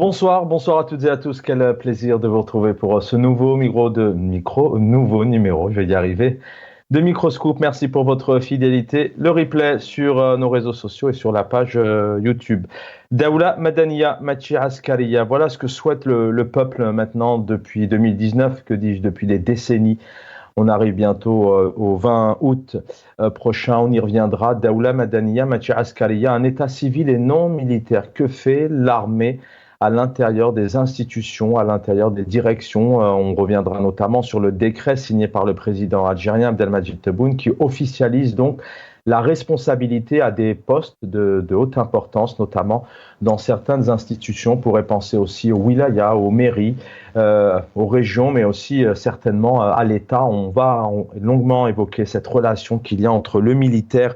Bonsoir, bonsoir à toutes et à tous. Quel plaisir de vous retrouver pour ce nouveau numéro, je vais y arriver, de Microscoop. Merci pour votre fidélité. Le replay sur nos réseaux sociaux et sur la page YouTube. Daoula Madaniya Machi Askaria. Voilà ce que souhaite le peuple maintenant depuis 2019, que dis-je, depuis des décennies. On arrive bientôt au 20 août prochain, on y reviendra. Daoula Madaniya Machi Askaria, un état civil et non militaire. Que fait l'armée à l'intérieur des institutions, à l'intérieur des directions? On reviendra notamment sur le décret signé par le président algérien Abdelmadjid Tebboune qui officialise donc la responsabilité à des postes de haute importance, notamment dans certaines institutions. On pourrait penser aussi aux wilayas, aux mairies, aux régions, mais aussi certainement à l'État. On va longuement évoquer cette relation qu'il y a entre le militaire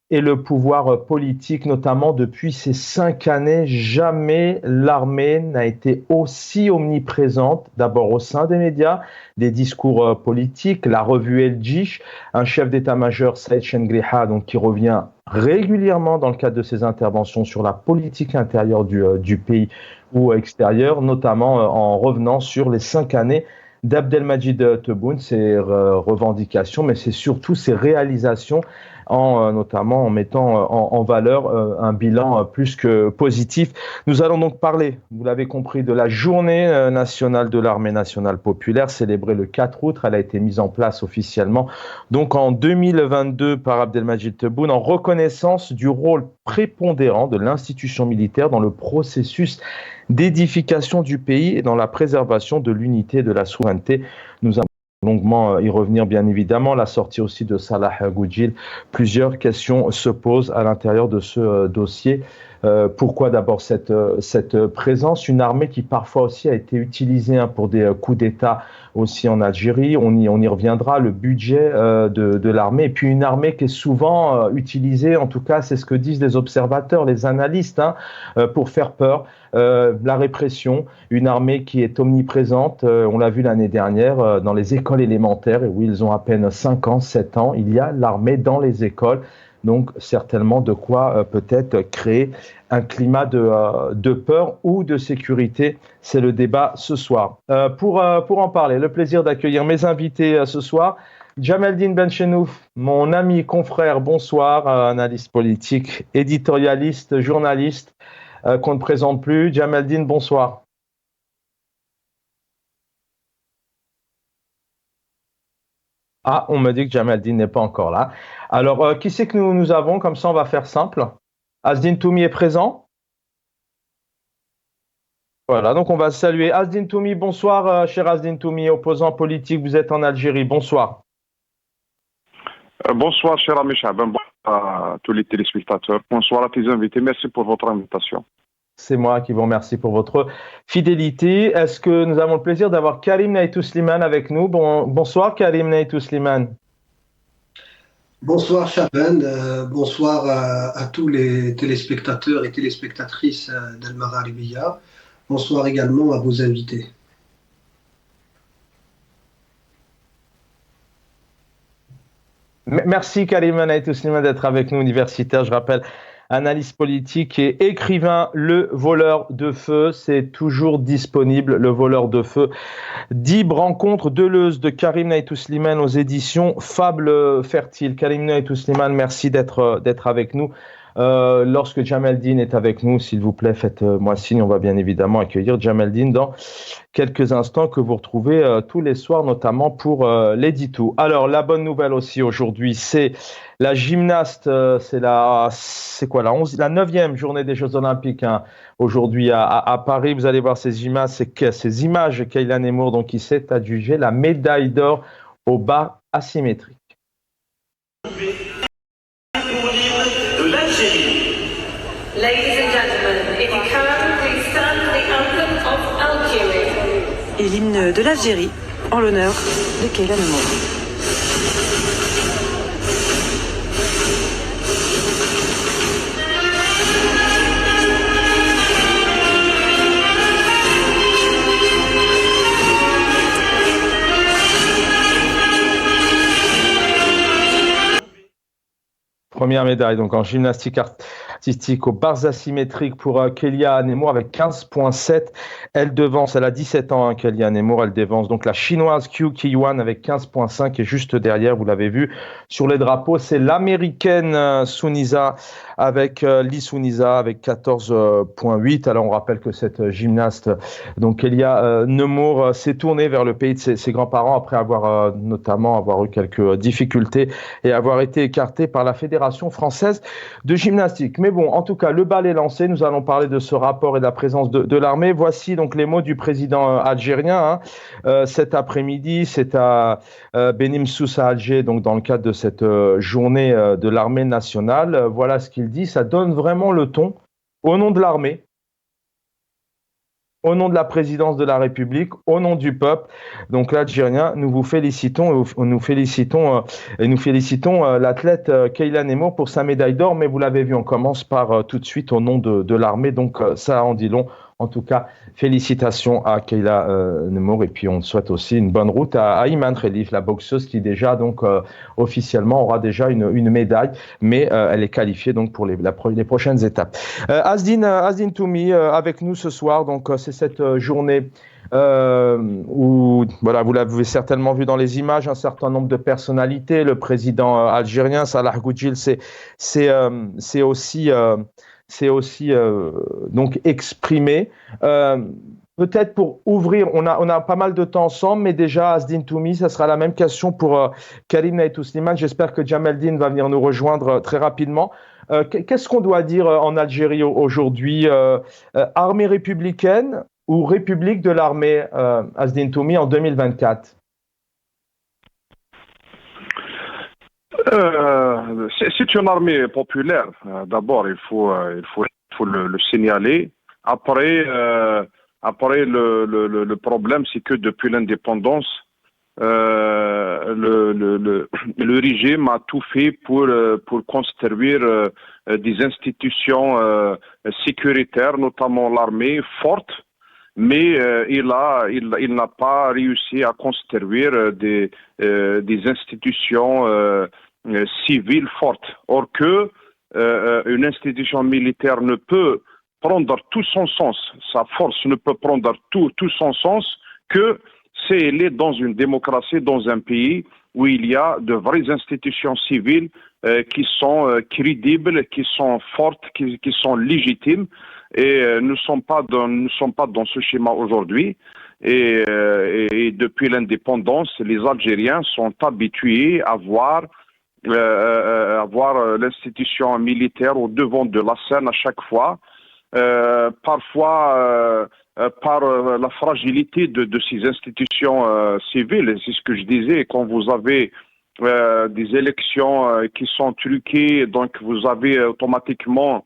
et le pouvoir politique, notamment depuis ces 5 années. Jamais l'armée n'a été aussi omniprésente, d'abord au sein des médias, des discours politiques, la revue El Djish, un chef d'état-major, Saïd Chengriha, donc qui revient régulièrement dans le cadre de ses interventions sur la politique intérieure du pays ou extérieure, notamment en revenant sur les 5 années d'Abdelmadjid Tebboune, ses revendications, mais c'est surtout ses réalisations, notamment en mettant en valeur un bilan plus que positif. Nous allons donc parler, vous l'avez compris, de la journée nationale de l'armée nationale populaire, célébrée le 4 août. Elle a été mise en place officiellement donc en 2022 par Abdelmadjid Tebboune en reconnaissance du rôle prépondérant de l'institution militaire dans le processus d'édification du pays et dans la préservation de l'unité et de la souveraineté. Nous allons longuement y revenir, bien évidemment. La sortie aussi de Salah Goudjil. Plusieurs questions se posent à l'intérieur de ce dossier. Pourquoi d'abord cette présence? Une armée qui parfois aussi a été utilisée pour des coups d'État aussi en Algérie. On y reviendra. Le budget de l'armée. Et puis une armée qui est souvent utilisée, en tout cas c'est ce que disent les observateurs, les analystes, pour faire peur. La répression, une armée qui est omniprésente, on l'a vu l'année dernière dans les écoles élémentaires, et où ils ont à peine 5 ans, 7 ans, il y a l'armée dans les écoles, donc certainement de quoi peut-être créer un climat de peur ou de sécurité. C'est le débat ce soir. Pour en parler, le plaisir d'accueillir mes invités ce soir. Jamaldine Benchenouf, mon ami, confrère, bonsoir, analyste politique, éditorialiste, journaliste, qu'on ne présente plus. Jamaldine, bonsoir. Ah, on me dit que Jamaldine n'est pas encore là. Alors, qui c'est que nous avons? Comme ça, on va faire simple. Asdine Toumi est présent. Voilà, donc on va saluer Asdine Toumi. Bonsoir, cher Asdine Toumi, opposant politique. Vous êtes en Algérie. Bonsoir. Bonsoir, cher ami Chaban, à tous les téléspectateurs. Bonsoir à tes invités. Merci pour votre invitation. C'est moi qui vous remercie pour votre fidélité. Est-ce que nous avons le plaisir d'avoir Karim Naïtou Slimane avec nous? Bonsoir, Karim Naïtou Slimane. Bonsoir, Chaban. Bonsoir à tous les téléspectateurs et téléspectatrices d'Al Mararibiya. Bonsoir également à vos invités. Merci Karim Naïtou Slimane d'être avec nous, universitaire, je rappelle, analyste politique et écrivain. Le voleur de feu, c'est toujours disponible. Le voleur de feu, Dib, rencontre Deleuze de Karim Naïtou Slimane aux éditions Fable Fertile. Karim Naïtou Slimane, merci d'être avec nous. Lorsque Jamaldine est avec nous, s'il vous plaît, faites-moi signe. On va bien évidemment accueillir Jamaldine dans quelques instants, que vous retrouvez tous les soirs, notamment pour l'édito. Alors, la bonne nouvelle aussi aujourd'hui, c'est la gymnaste, c'est la 9e journée des Jeux Olympiques, aujourd'hui à Paris. Vous allez voir ces images, Kaylan Emour, donc, qui s'est adjugée la médaille d'or au bar asymétrique. Et l'hymne de l'Algérie en l'honneur de Kaylan Emour. Première médaille donc en gymnastique statistiques aux barres asymétriques pour Kelia Nemour avec 15,7. Elle devance, elle a 17 ans, Kelia Nemour, elle devance donc la chinoise Qiu Qiyuan avec 15,5 et juste derrière, vous l'avez vu sur les drapeaux, c'est l'américaine Sunisa avec Lee Sunisa avec 14,8. Alors on rappelle que cette gymnaste, donc Kelia Nemour, s'est tournée vers le pays de ses grands-parents après avoir notamment eu quelques difficultés et avoir été écartée par la Fédération française de gymnastique. Mais bon, en tout cas, le bal est lancé. Nous allons parler de ce rapport et de la présence de l'armée. Voici donc les mots du président algérien. Cet après-midi, c'est à Benim Sousa Alger, donc dans le cadre de cette journée de l'armée nationale. Voilà ce qu'il dit. Ça donne vraiment le ton au nom de l'armée, au nom de la présidence de la République, au nom du peuple. Donc l'Algérien, nous vous félicitons et nous félicitons l'athlète Kelia Nemour pour sa médaille d'or. Mais vous l'avez vu, on commence par tout de suite au nom de l'armée. Donc ça en dit long. En tout cas, félicitations à Kelia Nemour et puis on souhaite aussi une bonne route à Iman Khelif, la boxeuse qui déjà donc officiellement aura déjà une médaille, mais elle est qualifiée donc pour les prochaines étapes. Asdine Toumi avec nous ce soir, donc c'est cette journée où voilà, vous l'avez certainement vu dans les images, un certain nombre de personnalités, le président algérien Salah Goudjil, c'est aussi donc exprimé. Peut-être pour ouvrir, on a pas mal de temps ensemble, mais déjà, Asdine Toumi, ça sera la même question pour Karim Naïtou Slimane. J'espère que Djamaldine va venir nous rejoindre très rapidement. Qu'est-ce qu'on doit dire en Algérie aujourd'hui? Armée républicaine ou République de l'armée, Asdine Toumi, en 2024? C'est une armée populaire. D'abord, il faut le signaler. Après, le problème, c'est que depuis l'indépendance, le régime a tout fait pour construire des institutions sécuritaires, notamment l'armée forte, mais il n'a pas réussi à construire des institutions civiles fortes. Or que une institution militaire ne peut prendre tout son sens, sa force ne peut prendre tout son sens que si elle est dans une démocratie, dans un pays où il y a de vraies institutions civiles qui sont crédibles, qui sont fortes, qui sont légitimes. Et nous ne sommes pas dans ce schéma aujourd'hui. Et depuis l'indépendance, les Algériens sont habitués à voir l'institution militaire au devant de la scène à chaque fois. Parfois par la fragilité de ces institutions civiles. C'est ce que je disais, quand vous avez des élections qui sont truquées, donc vous avez automatiquement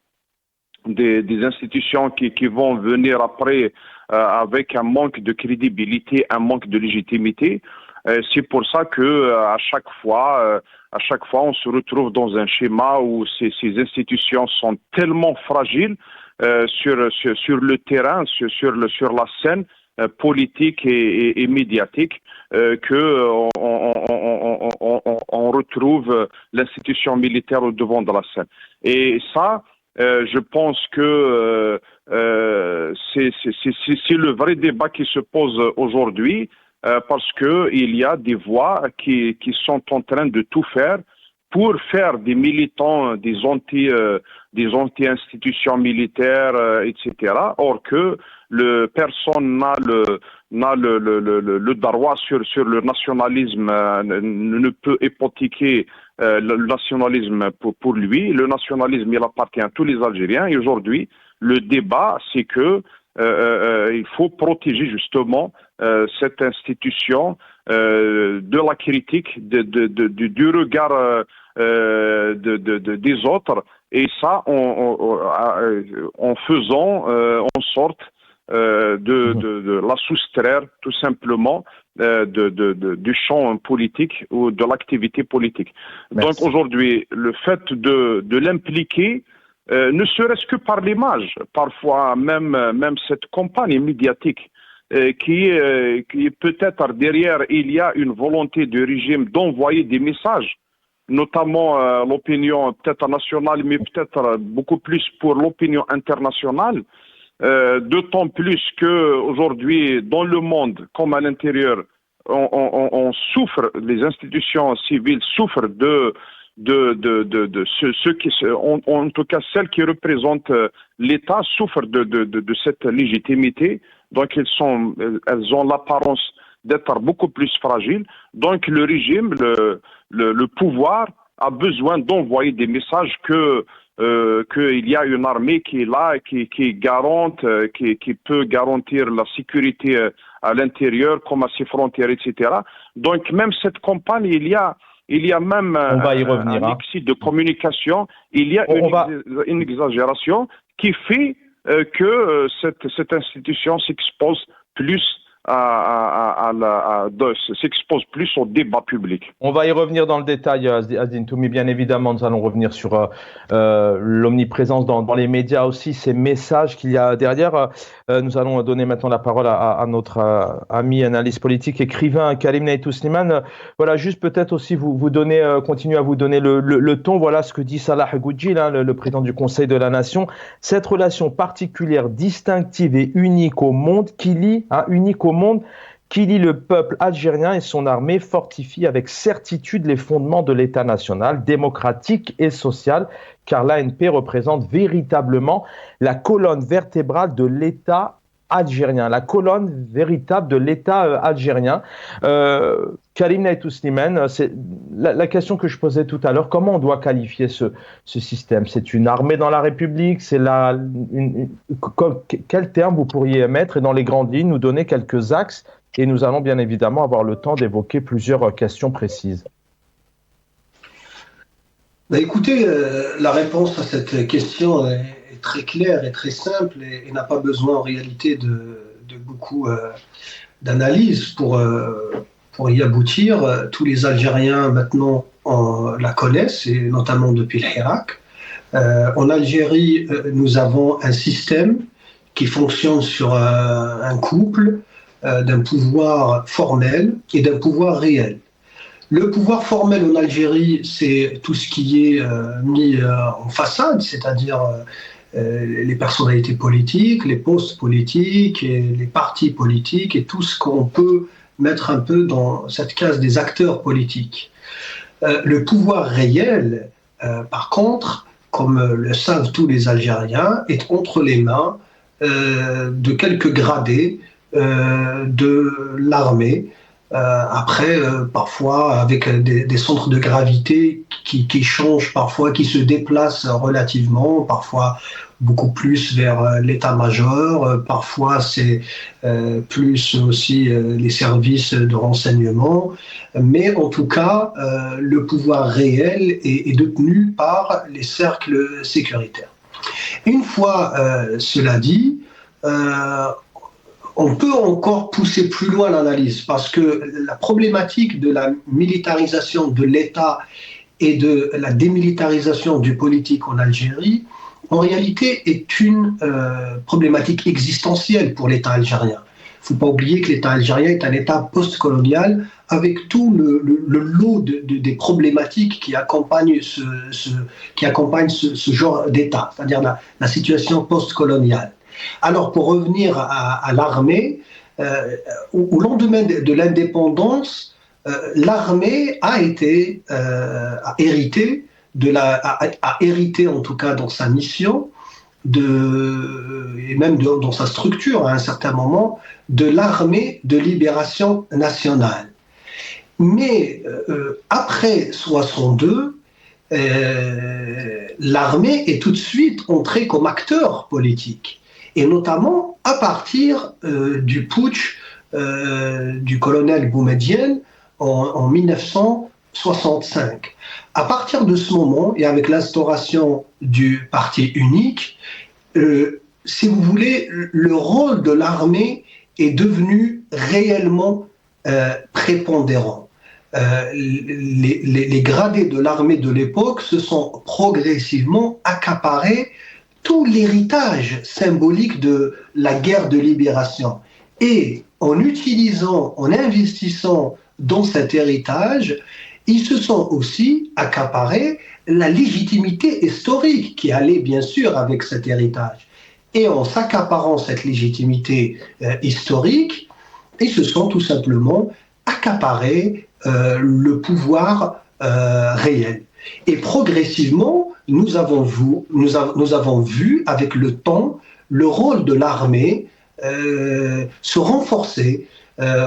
des institutions qui vont venir après avec un manque de crédibilité, un manque de légitimité. C'est pour ça que à chaque fois, on se retrouve dans un schéma où ces institutions sont tellement fragiles sur le terrain, sur la scène politique et médiatique, que on retrouve l'institution militaire au devant de la scène. Et ça, je pense que c'est le vrai débat qui se pose aujourd'hui, parce que il y a des voix qui sont en train de tout faire pour faire des militants des anti-institutions militaires, etc. Or que personne n'a le droit sur le nationalisme, ne peut hypothéquer le nationalisme pour lui. Le nationalisme, il appartient à tous les Algériens. Et aujourd'hui, le débat, c'est que il faut protéger justement cette institution de la critique, du regard des autres, et ça en faisant en sorte de la soustraire tout simplement du champ politique ou de l'activité politique. Merci. Donc aujourd'hui, le fait de l'impliquer, ne serait-ce que par l'image, parfois même cette campagne médiatique, qui est peut-être derrière, il y a une volonté du régime d'envoyer des messages notamment l'opinion peut-être nationale, mais peut-être beaucoup plus pour l'opinion internationale. D'autant plus qu'aujourd'hui, dans le monde comme à l'intérieur, on souffre, les institutions civiles souffrent de ceux qui, en tout cas celles qui représentent l'État, souffrent de cette légitimité. Donc elles ont l'apparence d'être beaucoup plus fragiles. Donc le régime, le pouvoir a besoin d'envoyer des messages qu'il y a une armée qui est là, qui garante, qui peut garantir la sécurité à l'intérieur comme à ses frontières, etc. Donc même cette campagne, il y a même on va y revenir, un excès de communication, il y a une exagération qui fait que cette institution s'expose plus s'expose plus au débat public. On va y revenir dans le détail, Azdin Toumi. Bien évidemment, nous allons revenir sur l'omniprésence dans les médias aussi, ces messages qu'il y a derrière. Nous allons donner maintenant la parole à notre ami analyste politique, écrivain Karim Naïtou Slimane. Voilà, juste peut-être aussi vous donner, continuer à vous donner le ton. Voilà ce que dit Salah Goudjil, le président du Conseil de la Nation. Cette relation particulière, distinctive et unique au monde qui lie le peuple algérien et son armée fortifie avec certitude les fondements de l'État national, démocratique et social, car l'ANP représente véritablement la colonne vertébrale de l'État algérien, Karim Naïtou Slimane, c'est la question que je posais tout à l'heure, comment on doit qualifier ce système? C'est une armée dans la République? Quel terme vous pourriez mettre et dans les grandes lignes nous donner quelques axes? Et nous allons bien évidemment avoir le temps d'évoquer plusieurs questions précises. Écoutez, la réponse à cette question est très claire et très simple et n'a pas besoin en réalité de beaucoup d'analyse pour y aboutir. Tous les Algériens maintenant la connaissent, et notamment depuis le Hirak. En Algérie, nous avons un système qui fonctionne sur un couple d'un pouvoir formel et d'un pouvoir réel. Le pouvoir formel en Algérie, c'est tout ce qui est mis en façade, c'est-à-dire les personnalités politiques, les postes politiques, et les partis politiques et tout ce qu'on peut mettre un peu dans cette case des acteurs politiques. Le pouvoir réel, par contre, comme le savent tous les Algériens, est entre les mains de quelques gradés de l'armée, parfois avec des centres de gravité qui changent parfois, qui se déplacent relativement, parfois beaucoup plus vers l'état-major, parfois c'est plus aussi les services de renseignement, mais en tout cas le pouvoir réel est détenu par les cercles sécuritaires. Une fois cela dit, on peut encore pousser plus loin l'analyse parce que la problématique de la militarisation de l'État et de la démilitarisation du politique en Algérie, en réalité, est une problématique existentielle pour l'État algérien. Il ne faut pas oublier que l'État algérien est un État post-colonial avec tout le lot des problématiques qui accompagnent ce genre d'État, c'est-à-dire la situation post-coloniale. Alors, pour revenir à l'armée, au lendemain de l'indépendance, l'armée a hérité en tout cas dans sa mission, et même dans sa structure à un certain moment, de l'armée de libération nationale. Mais après 62, l'armée est tout de suite entrée comme acteur politique. Et notamment à partir du putsch du colonel Boumedienne en 1965. À partir de ce moment, et avec l'instauration du parti unique, si vous voulez, le rôle de l'armée est devenu réellement prépondérant. Les gradés de l'armée de l'époque se sont progressivement accaparés tout l'héritage symbolique de la guerre de libération. Et en investissant dans cet héritage, ils se sont aussi accaparés la légitimité historique qui allait bien sûr avec cet héritage. Et en s'accaparant cette légitimité historique, ils se sont tout simplement accaparés le pouvoir réel. Et progressivement, nous avons vu avec le temps le rôle de l'armée se renforcer.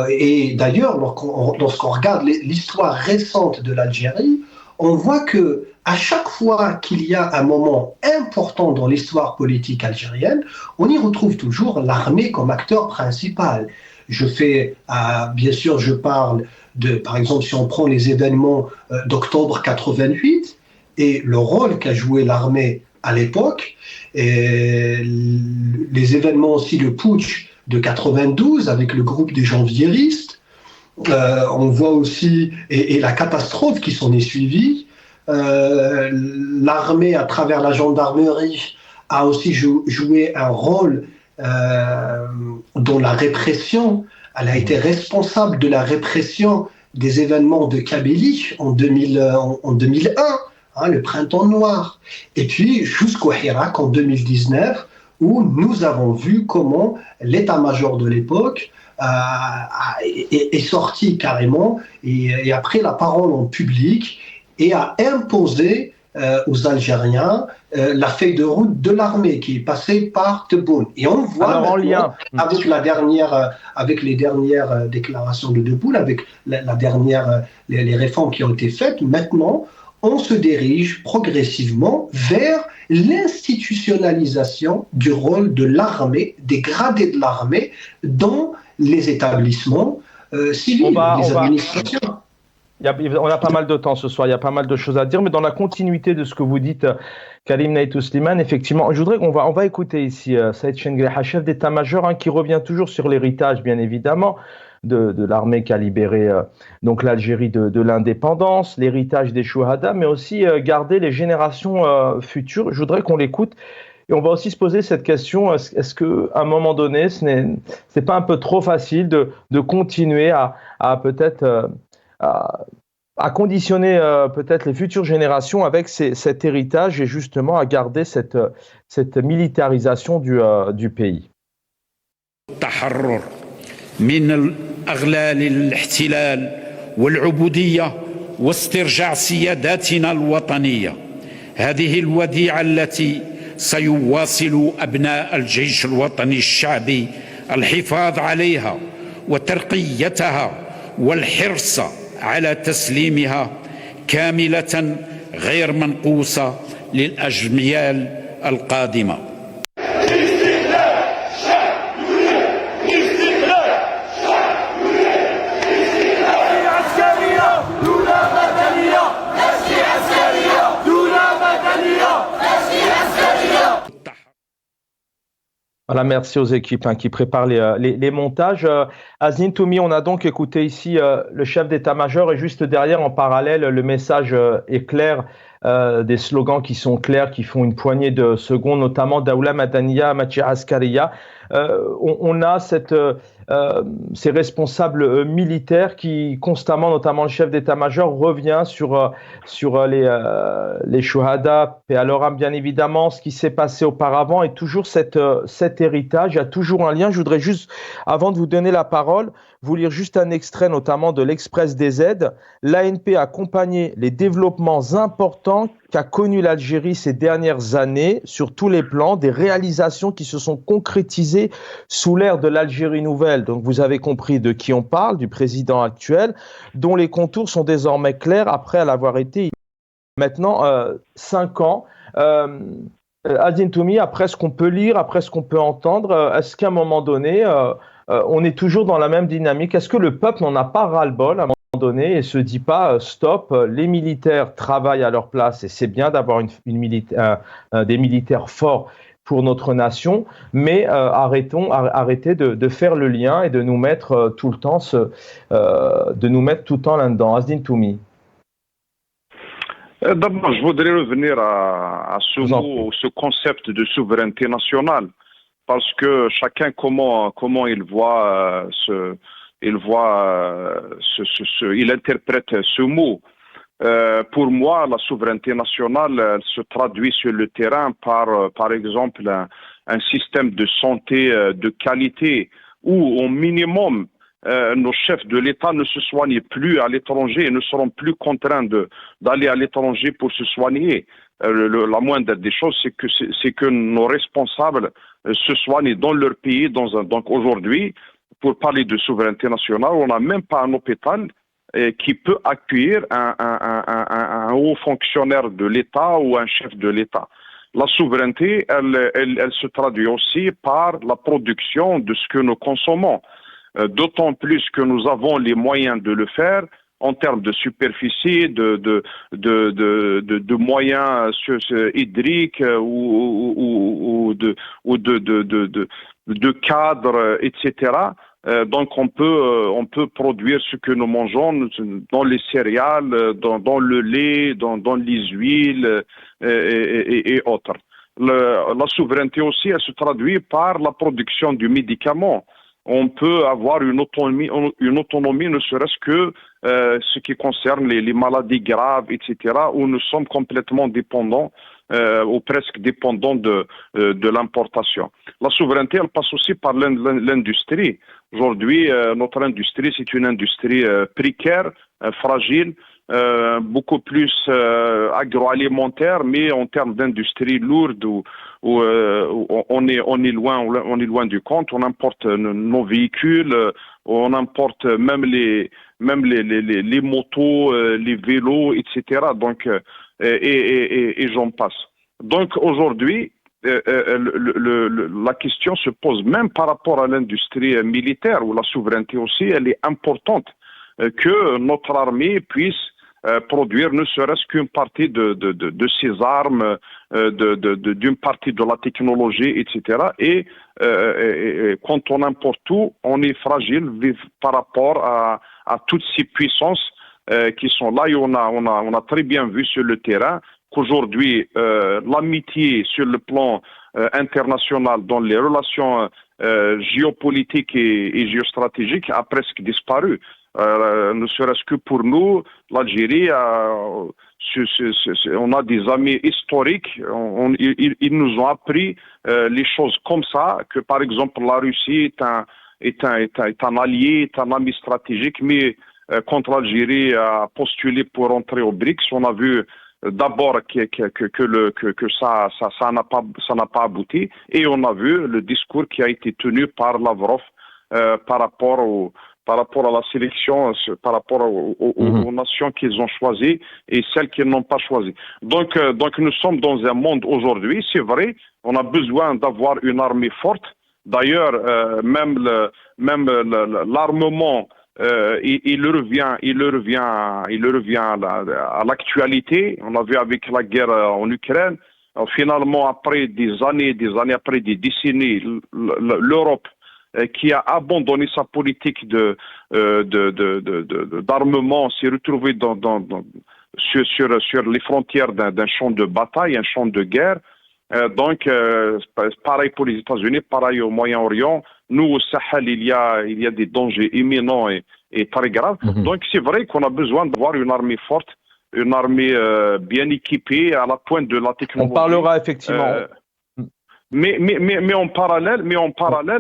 Et d'ailleurs, lorsqu'on regarde l'histoire récente de l'Algérie, on voit que à chaque fois qu'il y a un moment important dans l'histoire politique algérienne, on y retrouve toujours l'armée comme acteur principal. Bien sûr, je parle par exemple, si on prend les événements d'octobre 88 et le rôle qu'a joué l'armée à l'époque, et les événements aussi, le putsch de 92 avec le groupe des janvieristes, on voit aussi, et la catastrophe qui s'en est suivie, l'armée à travers la gendarmerie a aussi joué un rôle dans la répression. Elle a été responsable de la répression des événements de Kabylie en 2001, le printemps noir. Et puis jusqu'au Hirak en 2019, où nous avons vu comment l'état-major de l'époque est sorti carrément et a pris la parole en public et a imposé aux Algériens la feuille de route de l'armée qui est passée par Tebboune. Et on voit en lien avec les dernières déclarations de Tebboune, avec les réformes qui ont été faites, maintenant on se dirige progressivement vers l'institutionnalisation du rôle de l'armée, des gradés de l'armée dans les établissements civils, les administrations. On a pas mal de temps ce soir, il y a pas mal de choses à dire, mais dans la continuité de ce que vous dites, Karim Naïtou Slimane, effectivement, je voudrais qu'on va écouter ici Saïd Chengreha, chef d'état-major, qui revient toujours sur l'héritage, bien évidemment, de l'armée qui a libéré donc l'Algérie de l'indépendance, l'héritage des Chouhada, mais aussi garder les générations futures. Je voudrais qu'on l'écoute. Et on va aussi se poser cette question, est-ce qu'à un moment donné, c'est pas un peu trop facile de continuer à peut-être... à conditionner peut-être les futures générations avec cet héritage et justement à garder cette militarisation du pays. التحرر من أغلال الاحتلال والعبودية واسترجاع سياداتنا الوطنية. هذه الوديعة التي سيواصل أبناء الجيش الوطني الشعبي الحفاظ عليها وترقيتها والحرص على تسليمها كاملة غير منقوصة للأجيال القادمة. Voilà, merci aux équipes qui préparent les montages. Aznin Toumi, on a donc écouté ici le chef d'état-major et juste derrière, en parallèle, le message est clair, des slogans qui sont clairs, qui font une poignée de secondes, notamment Daoula Madaniya, Machi Askariya. On a ces responsables militaires qui constamment, notamment le chef d'état-major, revient sur les Chouhada, et alors bien évidemment ce qui s'est passé auparavant et toujours cet héritage. Il y a toujours un lien. Je voudrais juste, avant de vous donner la parole, vous lire juste un extrait notamment de l'Express des aides. L'ANP a accompagné les développements importants qu'a connu l'Algérie ces dernières années sur tous les plans, des réalisations qui se sont concrétisées sous l'ère de l'Algérie nouvelle. Donc vous avez compris de qui on parle, du président actuel, dont les contours sont désormais clairs après l'avoir été maintenant 5 ans. Aznin Toumi, après ce qu'on peut lire, après ce qu'on peut entendre, est-ce qu'à un moment donné, on est toujours dans la même dynamique? Est-ce que le peuple n'en a pas ras-le-bol à un moment donné et se dit pas stop, les militaires travaillent à leur place et c'est bien d'avoir des militaires forts pour notre nation, mais arrêtez de faire le lien et de nous mettre tout le temps là-dedans. Aznin Toumi. D'abord, je voudrais revenir à ce concept de souveraineté nationale, parce que chacun comment il voit il interprète ce mot. Pour moi, la souveraineté nationale elle se traduit sur le terrain par exemple, un système de santé de qualité où, au minimum, nos chefs de l'État ne se soignent plus à l'étranger et ne seront plus contraints d'aller à l'étranger pour se soigner. La moindre des choses, c'est que nos responsables se soignent dans leur pays. Donc aujourd'hui, pour parler de souveraineté nationale, on n'a même pas un hôpital qui peut accueillir un haut fonctionnaire de l'État ou un chef de l'État. La souveraineté, elle se traduit aussi par la production de ce que nous consommons. D'autant plus que nous avons les moyens de le faire en termes de superficie, de moyens hydriques ou de cadres, etc. Donc on peut produire ce que nous mangeons dans les céréales, dans le lait, dans les huiles et autres. La souveraineté aussi, elle se traduit par la production du médicament. On peut avoir une autonomie ne serait-ce que ce qui concerne les maladies graves, etc., où nous sommes complètement dépendants ou presque dépendants de l'importation. La souveraineté, elle passe aussi par l'industrie. Aujourd'hui, notre industrie, c'est une industrie précaire, fragile, beaucoup plus agroalimentaire, mais en termes d'industrie lourde où on est loin du compte. On importe nos véhicules, on importe même les motos, les vélos, etc. Donc et j'en passe. Donc aujourd'hui, la question se pose même par rapport à l'industrie militaire où la souveraineté aussi elle est importante, que notre armée puisse produire ne serait-ce qu'une partie de ses armes, d'une partie de la technologie, etc. Et quand on importe tout, on est fragile par rapport à toutes ces puissances qui sont là. Et on a très bien vu sur le terrain qu'aujourd'hui, l'amitié sur le plan international dans les relations géopolitiques et géostratégiques a presque disparu. Ne serait-ce que pour nous, l'Algérie, on a des amis historiques, ils nous ont appris les choses comme ça, que par exemple la Russie est un allié, est un ami stratégique, mais quand l'Algérie a postulé pour entrer au BRICS, on a vu d'abord que ça n'a pas abouti, et on a vu le discours qui a été tenu par Lavrov par rapport à la sélection, par rapport aux nations qu'ils ont choisies et celles qu'ils n'ont pas choisies. Donc nous sommes dans un monde aujourd'hui, c'est vrai, on a besoin d'avoir une armée forte. D'ailleurs, même l'armement, il revient à l'actualité. On a vu avec la guerre en Ukraine. Finalement, après des années, après des décennies, l'Europe qui a abandonné sa politique d'armement, s'est retrouvée sur les frontières d'un champ de bataille, un champ de guerre. Donc, pareil pour les États-Unis, pareil au Moyen-Orient. Nous, au Sahel, il y a des dangers imminents et très graves. Donc, c'est vrai qu'on a besoin d'avoir une armée forte, une armée bien équipée, à la pointe de la technologie. On parlera effectivement. Mais en parallèle,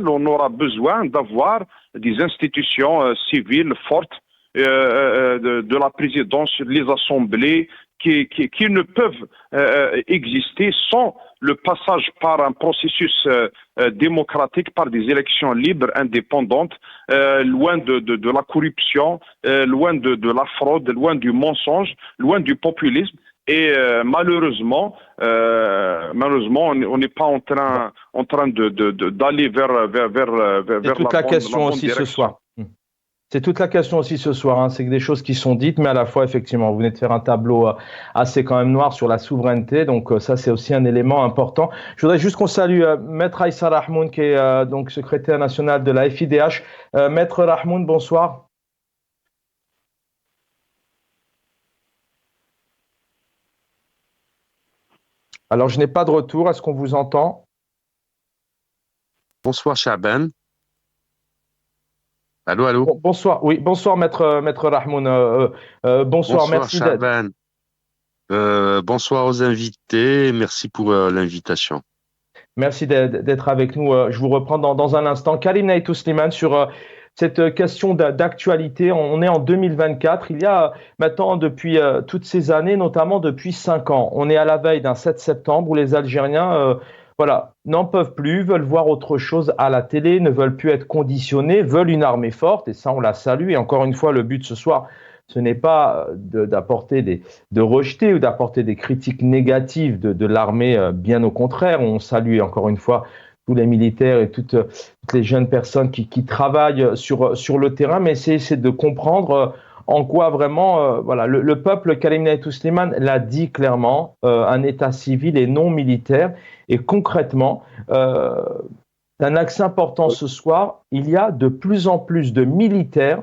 on aura besoin d'avoir des institutions civiles fortes, de la présidence, les assemblées, qui ne peuvent exister sans le passage par un processus démocratique, par des élections libres, indépendantes, loin de la corruption, loin de la fraude, loin du mensonge, loin du populisme. Et malheureusement, on n'est pas en train d'aller vers toute la question aussi ce soir. C'est toute la question aussi ce soir, hein. C'est que des choses qui sont dites, mais à la fois, effectivement, vous venez de faire un tableau assez quand même noir sur la souveraineté, donc ça, c'est aussi un élément important. Je voudrais juste qu'on salue Maître Aïssa Rahmoun, qui est donc secrétaire national de la FIDH. Maître Rahmoun, bonsoir. Alors, je n'ai pas de retour. Est-ce qu'on vous entend? Bonsoir, Chaban. Allô, allô. Bonsoir, oui, bonsoir maître Rahmoun. Bonsoir, Bonsoir, merci d'être. Chaban. Bonsoir aux invités. Merci pour l'invitation. Merci d'être avec nous. Je vous reprends dans un instant. Karim Naïtou Slimane sur cette question d'actualité. On est en 2024. Il y a maintenant, depuis toutes ces années, notamment depuis 5 ans, on est à la veille d'un 7 septembre où les Algériens voilà, n'en peuvent plus, veulent voir autre chose à la télé, ne veulent plus être conditionnés, veulent une armée forte. Et ça, on la salue. Et encore une fois, le but ce soir, ce n'est pas de rejeter ou d'apporter des critiques négatives de l'armée, bien au contraire. On salue encore une fois tous les militaires et toutes les jeunes personnes qui travaillent sur le terrain, mais c'est de comprendre en quoi vraiment, voilà, le peuple Karim Naïtou Slimane l'a dit clairement, un État civil et non militaire. Et concrètement, un axe important ce soir, il y a de plus en plus de militaires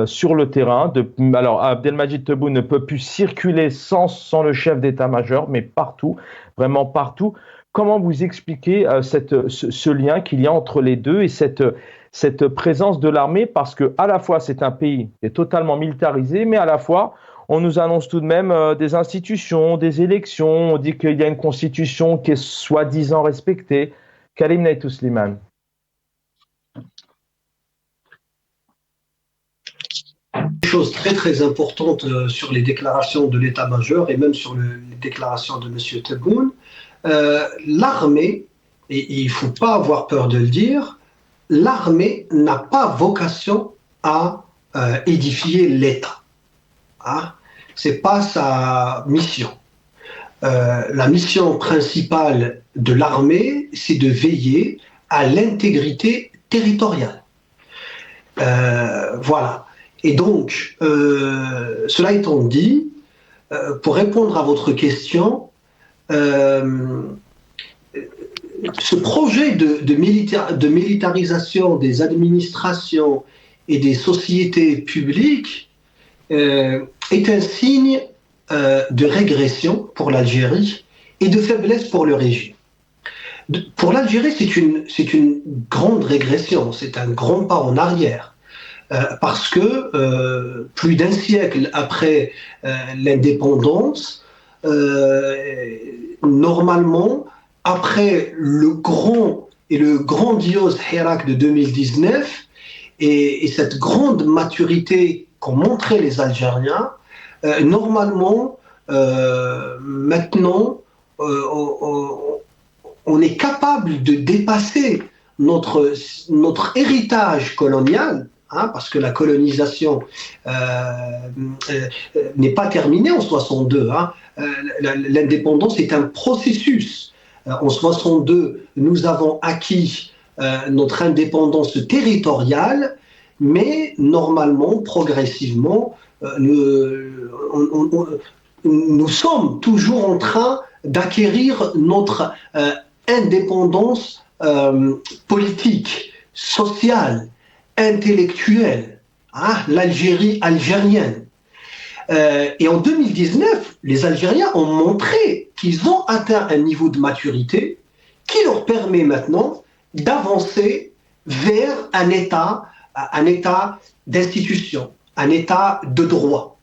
sur le terrain. Alors, Abdelmajid Tebboune ne peut plus circuler sans le chef d'état-major, mais partout, vraiment partout. Comment vous expliquez ce lien qu'il y a entre les deux et cette présence de l'armée? Parce que à la fois, c'est un pays qui est totalement militarisé, mais à la fois, on nous annonce tout de même des institutions, des élections. On dit qu'il y a une constitution qui est soi-disant respectée. Karim Naïtou Slimane. Une chose très très importante sur les déclarations de l'état-major et même sur les déclarations de M. Tebboune, l'armée, et il ne faut pas avoir peur de le dire, l'armée n'a pas vocation à édifier l'État. Hein? Ce n'est pas sa mission. La mission principale de l'armée, c'est de veiller à l'intégrité territoriale. Voilà. Et donc, cela étant dit, pour répondre à votre question, ce projet de militarisation des administrations et des sociétés publiques est un signe de régression pour l'Algérie et de faiblesse pour le régime. Pour l'Algérie, c'est une grande régression, c'est un grand pas en arrière. Parce que plus d'un siècle après l'indépendance, normalement, après le grand et le grandiose Hirak de 2019 et cette grande maturité qu'ont montré les Algériens, normalement, maintenant, on est capable de dépasser notre héritage colonial. Hein, parce que la colonisation n'est pas terminée en 62. Hein. L'indépendance est un processus. En 62, nous avons acquis notre indépendance territoriale, mais normalement, progressivement, nous sommes toujours en train d'acquérir notre indépendance politique, sociale, intellectuelle, hein, l'Algérie algérienne. Et en 2019, les Algériens ont montré qu'ils ont atteint un niveau de maturité qui leur permet maintenant d'avancer vers un État d'institution, un État de droit,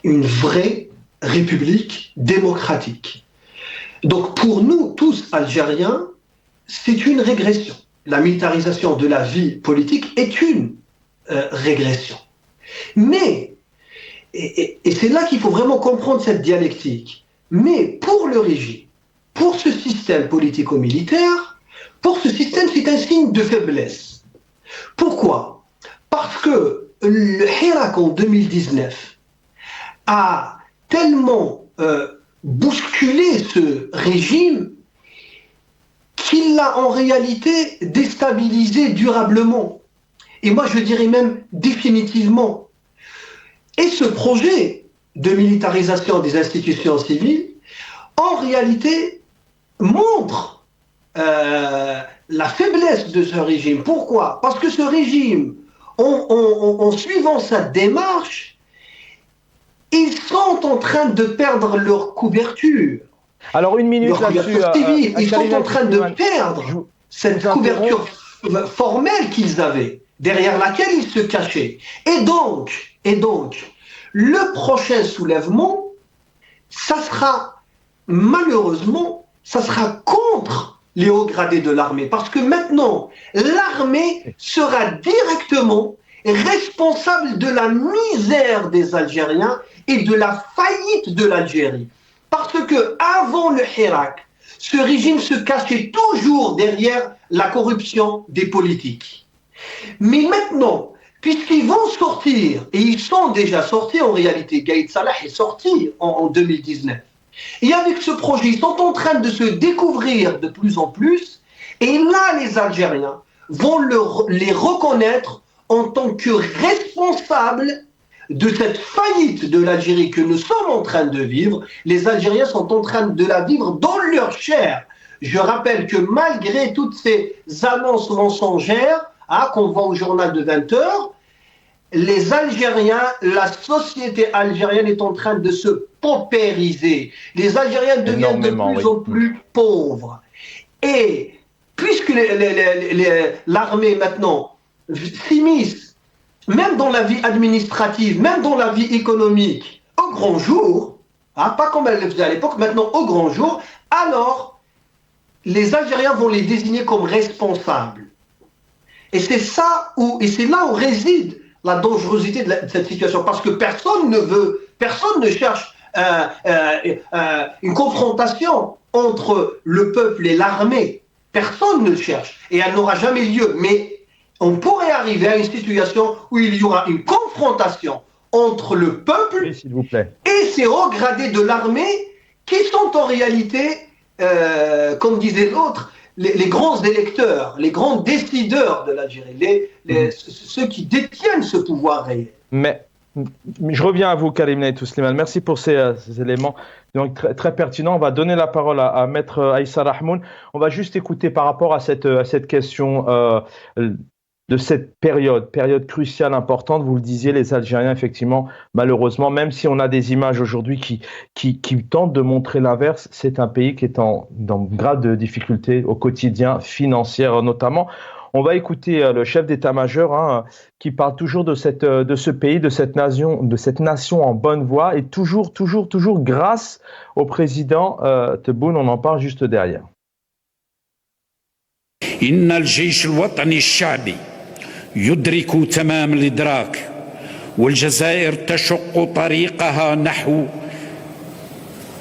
une vraie république démocratique. Donc pour nous tous Algériens, c'est une régression. La militarisation de la vie politique est une régression. Mais, et c'est là qu'il faut vraiment comprendre cette dialectique, mais pour le régime, pour ce système politico-militaire, pour ce système, c'est un signe de faiblesse. Pourquoi? Parce que le Hirak en 2019 a tellement bousculé ce régime qu'il l'a en réalité déstabilisé durablement. Et moi, je dirais même définitivement. Et ce projet de militarisation des institutions civiles, en réalité, montre la faiblesse de ce régime. Pourquoi? Parce que ce régime, en suivant sa démarche, ils sont en train de perdre leur couverture. Alors, une minute là-dessus. Ils sont en train de perdre cette couverture formelle qu'ils avaient. derrière laquelle il se cachait. Et donc, le prochain soulèvement, ça sera, malheureusement, ça sera contre les hauts gradés de l'armée. Parce que maintenant, l'armée sera directement responsable de la misère des Algériens et de la faillite de l'Algérie. Parce que avant le Hirak, ce régime se cachait toujours derrière la corruption des politiques. Mais maintenant, puisqu'ils vont sortir, et ils sont déjà sortis en réalité, Gaïd Salah est sorti en 2019, et avec ce projet, ils sont en train de se découvrir de plus en plus, et là, les Algériens vont les reconnaître en tant que responsables de cette faillite de l'Algérie que nous sommes en train de vivre. Les Algériens sont en train de la vivre dans leur chair. Je rappelle que malgré toutes ces annonces mensongères qu'on voit au journal de 20h, les Algériens, la société algérienne est en train de se paupériser. Les Algériens deviennent de plus en plus pauvres. Et puisque l'armée maintenant s'immisce, même dans la vie administrative, même dans la vie économique, au grand jour, pas comme elle le faisait à l'époque, maintenant au grand jour, alors les Algériens vont les désigner comme responsables. Et c'est là où réside la dangerosité de cette situation, parce que personne ne cherche une confrontation entre le peuple et l'armée. Personne ne le cherche, et elle n'aura jamais lieu. Mais on pourrait arriver à une situation où il y aura une confrontation entre le peuple et ces hauts gradés de l'armée qui sont en réalité, comme disait l'autre, les grands électeurs, les grands décideurs de l'Algérie, ceux qui détiennent ce pouvoir réel. Mais je reviens à vous, Karim Naïtou Slimane. Merci pour ces éléments donc, très pertinents. On va donner la parole à Maître Aïssa Rahmoun. On va juste écouter par rapport à cette question de cette période cruciale, importante. Vous le disiez, les Algériens, effectivement, malheureusement, même si on a des images aujourd'hui qui tentent de montrer l'inverse, c'est un pays qui est dans grave de difficulté au quotidien, financière notamment. On va écouter le chef d'état-major qui parle toujours de ce pays, de cette nation en bonne voie, et toujours grâce au président Tebboune. On en parle juste derrière. إن الجيش الوطني الشعبي يدرك تمام الإدراك والجزائر تشق طريقها نحو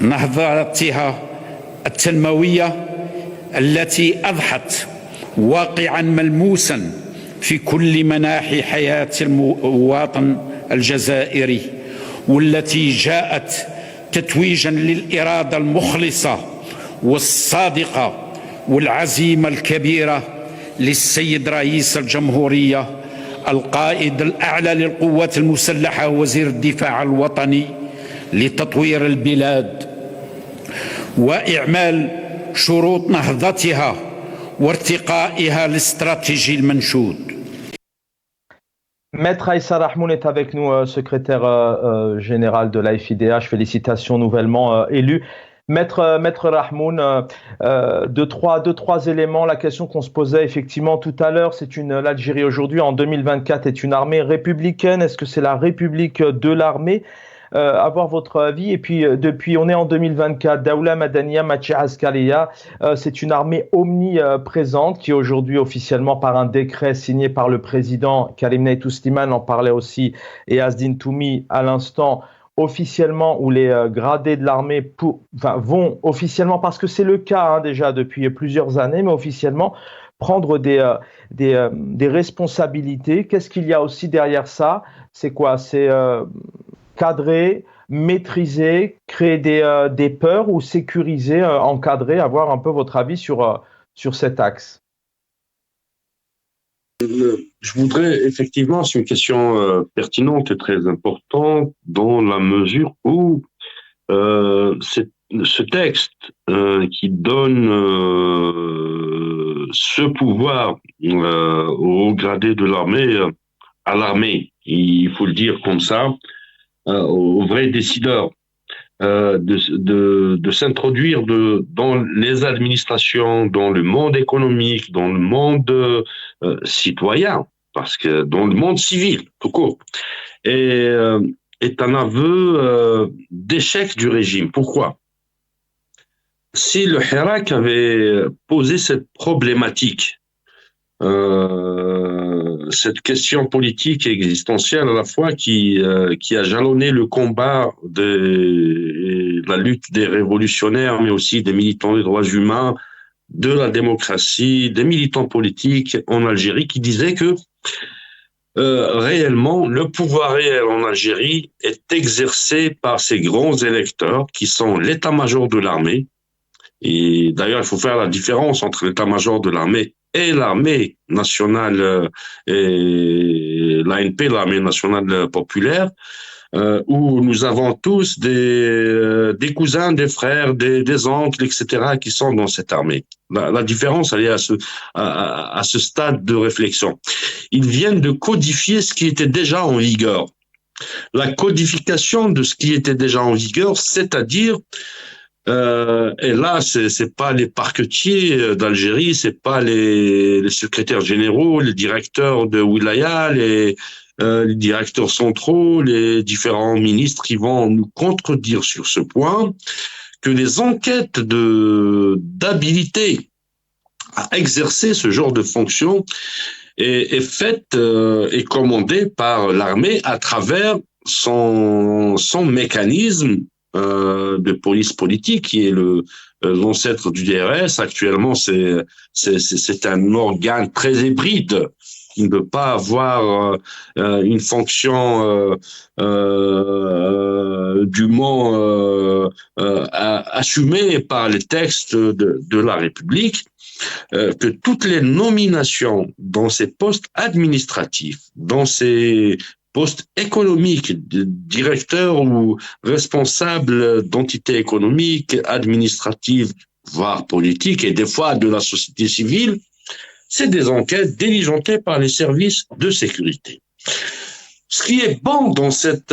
نهضتها التنموية التي أضحت واقعا ملموسا في كل مناحي حياة المواطن الجزائري والتي جاءت تتويجا للإرادة المخلصة والصادقة والعزيمة الكبيرة للسيد رئيس الجمهورية القائد الأعلى للقوات المسلحة وزير الدفاع الوطني لتطوير البلاد وإعمال شروط نهضتها وارتقائها الاستراتيجي المنشود. Maître Aïssa Rahmoun est avec nous, secrétaire général de l'AFIDH. Félicitations, nouvellement élu. Maître Rahmoun, deux, trois éléments. La question qu'on se posait effectivement tout à l'heure, l'Algérie aujourd'hui, en 2024, est une armée républicaine. Est-ce que c'est la République de l'armée? Avoir votre avis. Et puis, depuis, on est en 2024, Daoula Madaniya Machi Askariya, c'est une armée omniprésente qui aujourd'hui, officiellement, par un décret signé par le président Karim Naïtou Slimane, en parlait aussi, et Asdine Toumi à l'instant, officiellement, où les gradés de l'armée vont officiellement, parce que c'est le cas déjà depuis plusieurs années, mais officiellement, prendre des responsabilités. Qu'est-ce qu'il y a aussi derrière ça? C'est quoi? C'est cadrer, maîtriser, créer des peurs ou sécuriser, encadrer, avoir un peu votre avis sur cet axe. Je voudrais effectivement, c'est une question pertinente et très importante dans la mesure où ce texte qui donne ce pouvoir au gradé de l'armée, à l'armée, il faut le dire comme ça, aux vrais décideurs, de s'introduire dans les administrations, dans le monde économique, dans le monde citoyen. parce que dans le monde civil, tout court, est un aveu d'échec du régime. Pourquoi? Si le Hirak avait posé cette problématique, cette question politique et existentielle à la fois qui a jalonné le combat de la lutte des révolutionnaires, mais aussi des militants des droits humains, de la démocratie, des militants politiques en Algérie, qui disaient que réellement, le pouvoir réel en Algérie est exercé par ces grands électeurs qui sont l'état-major de l'armée. Et d'ailleurs, il faut faire la différence entre l'état-major de l'armée et l'armée nationale, et l'ANP, l'armée nationale populaire, où nous avons tous des cousins, des frères, des oncles, etc., qui sont dans cette armée. La différence, elle est à ce stade de réflexion. Ils viennent de codifier ce qui était déjà en vigueur. La codification de ce qui était déjà en vigueur, c'est-à-dire et là, c'est pas les parquetiers d'Algérie, c'est pas les secrétaires généraux, les directeurs de wilaya, les directeurs centraux, les différents ministres qui vont nous contredire sur ce point, que les enquêtes d'habilité à exercer ce genre de fonction est faite et commandée par l'armée à travers son mécanisme de police politique, qui est l'ancêtre du DRS. Actuellement, c'est un organe très hybride qui ne peut pas avoir une fonction dûment assumée par les textes de la République, que toutes les nominations dans ces postes administratifs, dans ces postes économiques, de directeur ou responsable d'entités économiques, administratives, voire politiques, et des fois de la société civile, c'est des enquêtes diligentées par les services de sécurité. Ce qui est bon dans cette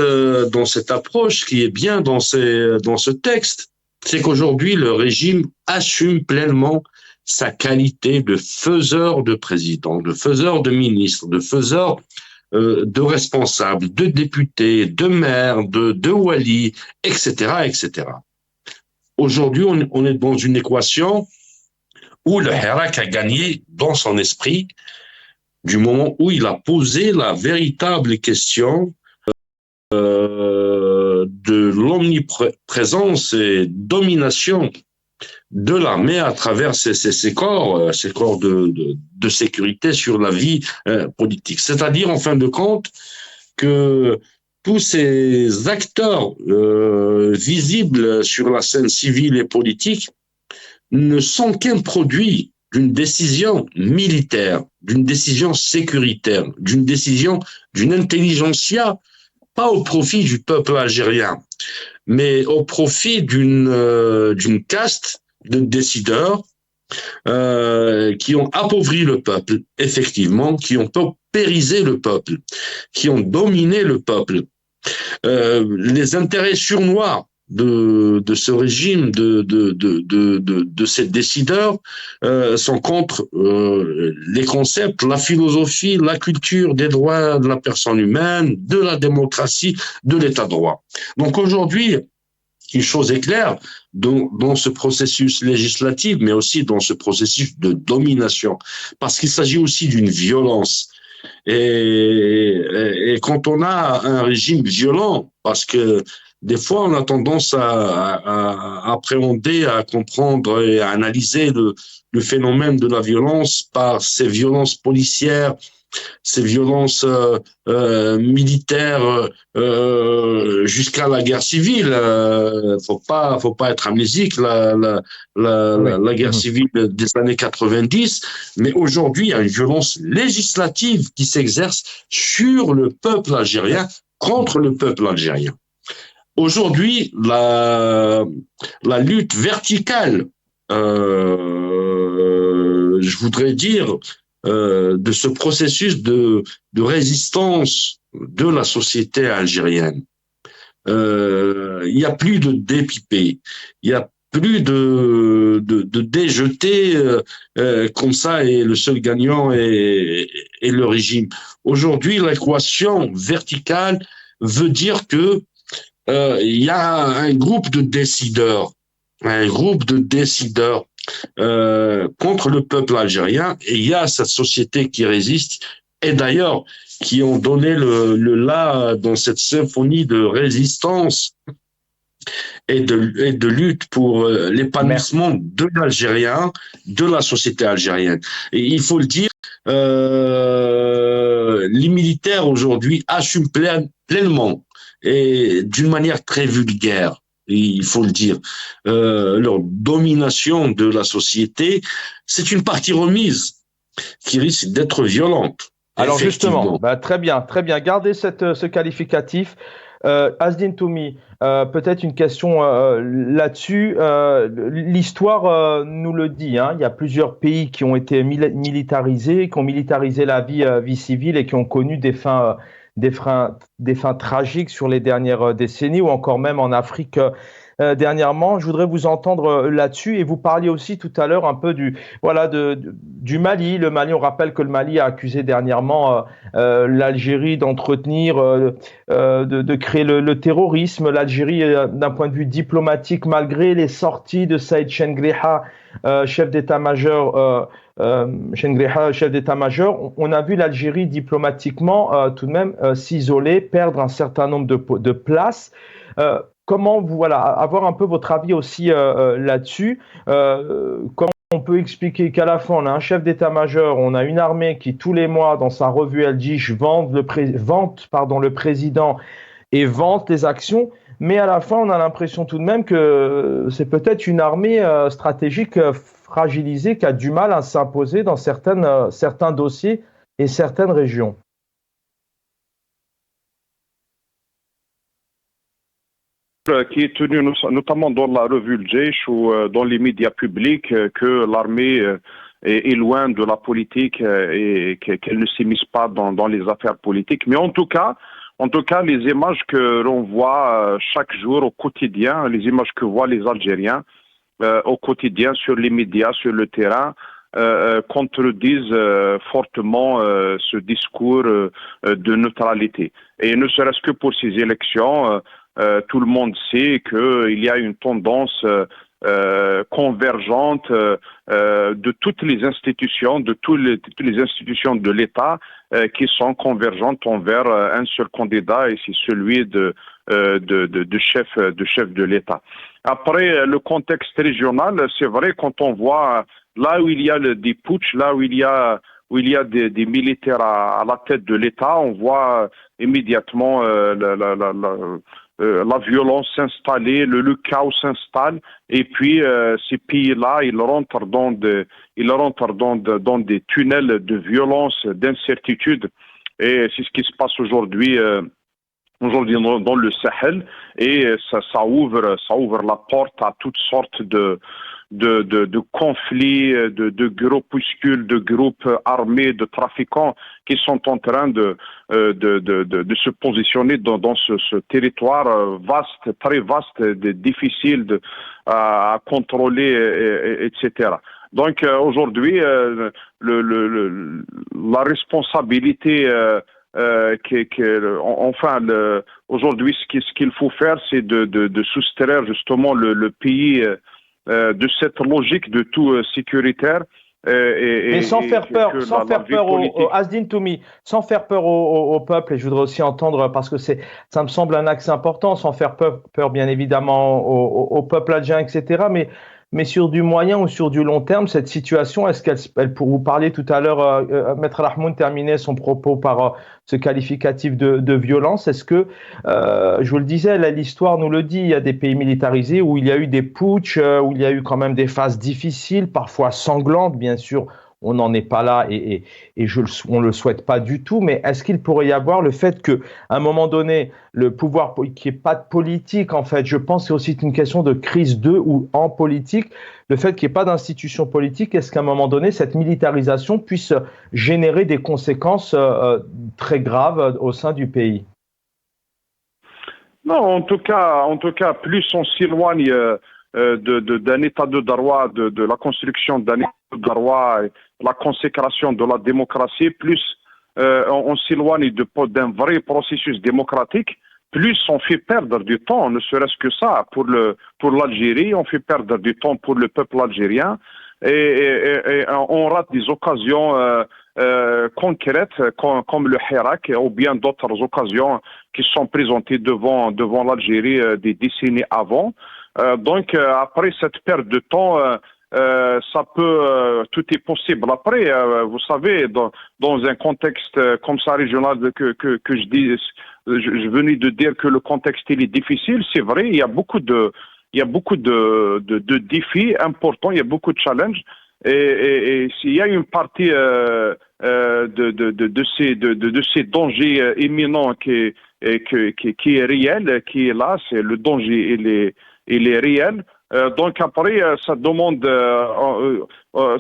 approche, ce qui est bien dans ce texte, c'est qu'aujourd'hui, le régime assume pleinement sa qualité de faiseur de président, de faiseur de ministre, de faiseur de responsables, de députés, de maires, de wali, etc., etc. Aujourd'hui, on est dans une équation où le Hirak a gagné dans son esprit du moment où il a posé la véritable question de l'omniprésence et domination de l'armée à travers ces corps de sécurité sur la vie politique. C'est-à-dire, en fin de compte, que tous ces acteurs visibles sur la scène civile et politique ne sont qu'un produit d'une décision militaire, d'une décision sécuritaire, d'une décision d'une intelligentsia, pas au profit du peuple algérien, mais au profit d'une caste de décideurs qui ont appauvri le peuple, effectivement, qui ont paupérisé le peuple, qui ont dominé le peuple. Les intérêts surnois de ce régime, de ces décideurs, sont contre les concepts, la philosophie, la culture des droits de la personne humaine, de la démocratie, de l'état de droit. Donc aujourd'hui, une chose est claire, dans ce processus législatif, mais aussi dans ce processus de domination, parce qu'il s'agit aussi d'une violence. Et quand on a un régime violent, parce que des fois on a tendance à appréhender, à comprendre et à analyser le phénomène de la violence par ces violences policières, ces violences militaires jusqu'à la guerre civile. Faut pas être amnésique. La guerre civile des années 90, mais aujourd'hui il y a une violence législative qui s'exerce sur le peuple algérien, contre le peuple algérien. Aujourd'hui, la lutte verticale, je voudrais dire, de ce processus de résistance de la société algérienne. Il n'y a plus de DPP, il n'y a plus de déjeter comme ça et le seul gagnant est le régime. Aujourd'hui, l'équation verticale veut dire que il y a un groupe de décideurs contre le peuple algérien et il y a cette société qui résiste et d'ailleurs qui ont donné le la dans cette symphonie de résistance et de lutte pour l'épanouissement de l'Algérien, de la société algérienne. Et il faut le dire, les militaires aujourd'hui assument pleinement et d'une manière très vulgaire, il faut le dire, leur domination de la société. C'est une partie remise qui risque d'être violente. Alors justement, très bien. Gardez ce qualificatif. Asdine Toumi, peut-être une question là-dessus. L'histoire nous le dit, hein, il y a plusieurs pays qui ont été militarisés, qui ont militarisé la vie civile et qui ont connu des fins tragiques sur les dernières décennies ou encore même en Afrique dernièrement. Je voudrais vous entendre là-dessus et vous parliez aussi tout à l'heure un peu du Mali. Le Mali, on rappelle que le Mali a accusé dernièrement l'Algérie d'entretenir, de créer le terrorisme. L'Algérie, d'un point de vue diplomatique, malgré les sorties de Saïd Chengreha, chef d'état-major, on a vu l'Algérie diplomatiquement tout de même s'isoler, perdre un certain nombre de places. Comment avoir un peu votre avis aussi là-dessus. Comment on peut expliquer qu'à la fin, on a un chef d'état-major, on a une armée qui, tous les mois, dans sa revue, elle dit « je vante le président et vante les actions », mais à la fin, on a l'impression tout de même que c'est peut-être une armée stratégique fragilisée qui a du mal à s'imposer dans certains dossiers et certaines régions. Qui est tenu notamment dans la revue Le Jaish ou dans les médias publics que l'armée est loin de la politique et qu'elle ne s'immisce pas dans les affaires politiques. Mais en tout cas, les images que l'on voit chaque jour au quotidien, les images que voient les Algériens au quotidien sur les médias, sur le terrain, contredisent fortement ce discours de neutralité. Et ne serait-ce que pour ces élections, tout le monde sait qu'il y a une tendance convergente de toutes les institutions, de toutes les institutions de l'État qui sont convergentes envers un seul candidat et c'est celui de chef de l'État. Après, le contexte régional, c'est vrai quand on voit là où il y a des putschs, là où il y a des militaires à la tête de l'État, on voit immédiatement la violence s'installer, le chaos s'installe, et puis ces pays-là, ils rentrent dans des tunnels de violence, d'incertitude, et c'est ce qui se passe aujourd'hui dans le Sahel, et ça ouvre la porte à toutes sortes de conflits, de groupuscules, de groupes armés, de trafiquants qui sont en train de se positionner dans ce territoire vaste, très vaste, difficile à contrôler, etc. Donc aujourd'hui, la responsabilité aujourd'hui, ce qu'il faut faire, c'est de soustraire justement le pays de cette logique de tout sécuritaire. Mais sans faire peur Asdine Toumi, sans faire peur au peuple, et je voudrais aussi entendre, parce que ça me semble un axe important, sans faire peur bien évidemment au peuple algérien, etc., mais sur du moyen ou sur du long terme, cette situation, est-ce qu'elle pour vous parler tout à l'heure, Maître Rahmoun terminait son propos par ce qualificatif de violence. Est-ce que, je vous le disais, l'histoire nous le dit, il y a des pays militarisés où il y a eu des putschs, où il y a eu quand même des phases difficiles, parfois sanglantes, bien sûr. On n'en est pas là et on ne le souhaite pas du tout, mais est-ce qu'il pourrait y avoir le fait qu'à un moment donné, le pouvoir, qu'il n'y ait pas de politique, en fait, je pense que c'est aussi une question de crise ou en politique, le fait qu'il n'y ait pas d'institution politique, est-ce qu'à un moment donné, cette militarisation puisse générer des conséquences très graves au sein du pays? Non, en tout cas, plus on s'éloigne d'un état de droit, de la construction d'un état de droit, et la consécration de la démocratie, plus on s'éloigne d'un vrai processus démocratique, plus on fait perdre du temps, ne serait-ce que ça, pour l'Algérie, on fait perdre du temps pour le peuple algérien, et on rate des occasions concrètes comme le Hirak ou bien d'autres occasions qui sont présentées devant l'Algérie des décennies avant. Donc après cette perte de temps, ça peut, tout est possible. Après, vous savez, dans un contexte comme ça régional que je dis, je venais de dire que le contexte il est difficile. C'est vrai, il y a beaucoup de défis importants, il y a beaucoup de challenges. Et s'il y a une partie de ces dangers imminents qui est réel, qui est là, c'est le danger, il est réel. Donc après, ça demande,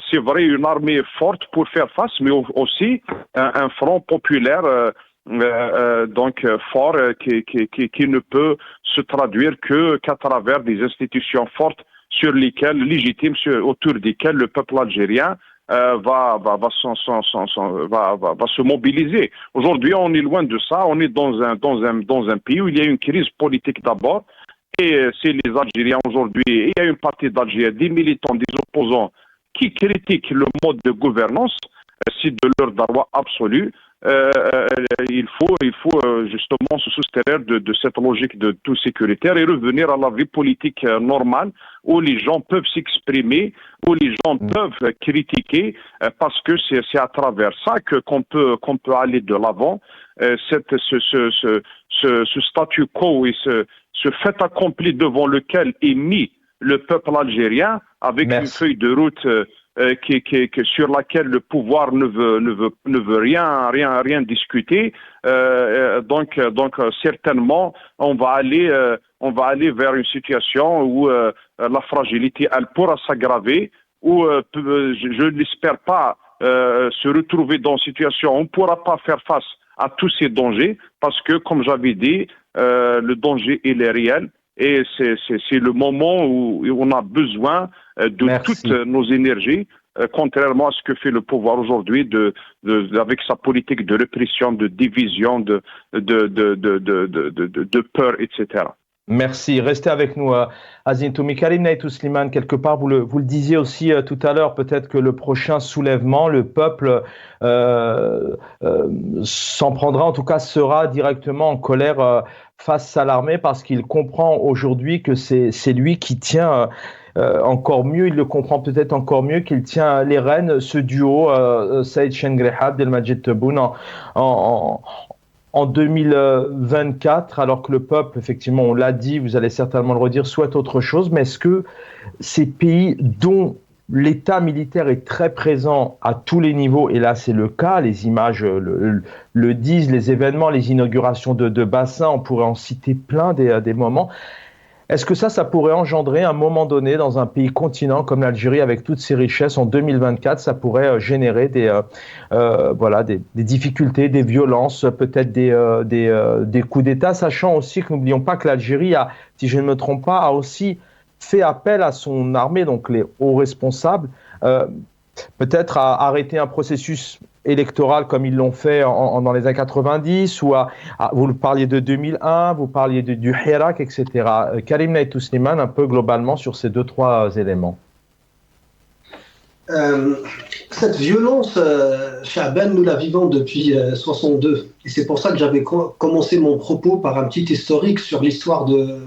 c'est vrai, une armée forte pour faire face, mais aussi un front populaire donc fort qui ne peut se traduire qu'à travers des institutions fortes légitimes autour desquelles le peuple algérien va se mobiliser. Aujourd'hui, on est loin de ça. On est dans un pays où il y a une crise politique d'abord. Et c'est les Algériens aujourd'hui, il y a une partie d'Algériens, des militants, des opposants qui critiquent le mode de gouvernance, c'est de leur droit absolu. Il faut justement se soustraire de cette logique de tout sécuritaire et revenir à la vie politique normale où les gens peuvent s'exprimer, où les gens peuvent critiquer, parce que c'est à travers ça qu'on peut aller de l'avant. Ce statu quo et ce fait accompli devant lequel est mis le peuple algérien avec Merci. Une feuille de route sur laquelle le pouvoir ne veut rien discuter. Donc certainement on va aller vers une situation où la fragilité elle pourra s'aggraver, où je n'espère pas se retrouver dans une situation où on ne pourra pas faire face à tous ces dangers, parce que comme j'avais dit, le danger il est réel. Et c'est le moment où on a besoin de Merci. Toutes nos énergies, contrairement à ce que fait le pouvoir aujourd'hui, avec sa politique de répression, de division, de peur, etc. Merci. Restez avec nous, Azin Toumi. Karim Naïtou Slimane, quelque part, vous le disiez aussi tout à l'heure, peut-être que le prochain soulèvement, le peuple s'en prendra, en tout cas sera directement en colère face à l'armée, parce qu'il comprend aujourd'hui que c'est lui qui tient encore mieux, il le comprend peut-être encore mieux, qu'il tient les rênes, ce duo Saïd Chengreh Abdelmajid Tebboune en 2024, alors que le peuple, effectivement, on l'a dit, vous allez certainement le redire, souhaite autre chose. Mais est-ce que ces pays dont l'État militaire est très présent à tous les niveaux, et là c'est le cas, les images le disent, les événements, les inaugurations de bassins, on pourrait en citer plein des moments. Est-ce que ça pourrait engendrer à un moment donné dans un pays continent comme l'Algérie, avec toutes ses richesses, en 2024, ça pourrait générer des difficultés, des violences, peut-être des coups d'État, sachant aussi que n'oublions pas que l'Algérie a, si je ne me trompe pas, a aussi fait appel à son armée, donc les hauts responsables, peut-être à arrêter un processus électoral comme ils l'ont fait dans les années 90, ou vous parliez de 2001, vous parliez du Hirak, etc. Karim Naïtou Slimane, un peu globalement sur ces 2-3 éléments. Cette violence, Chaben, nous la vivons depuis 62. Et c'est pour ça que j'avais commencé mon propos par un petit historique sur l'histoire de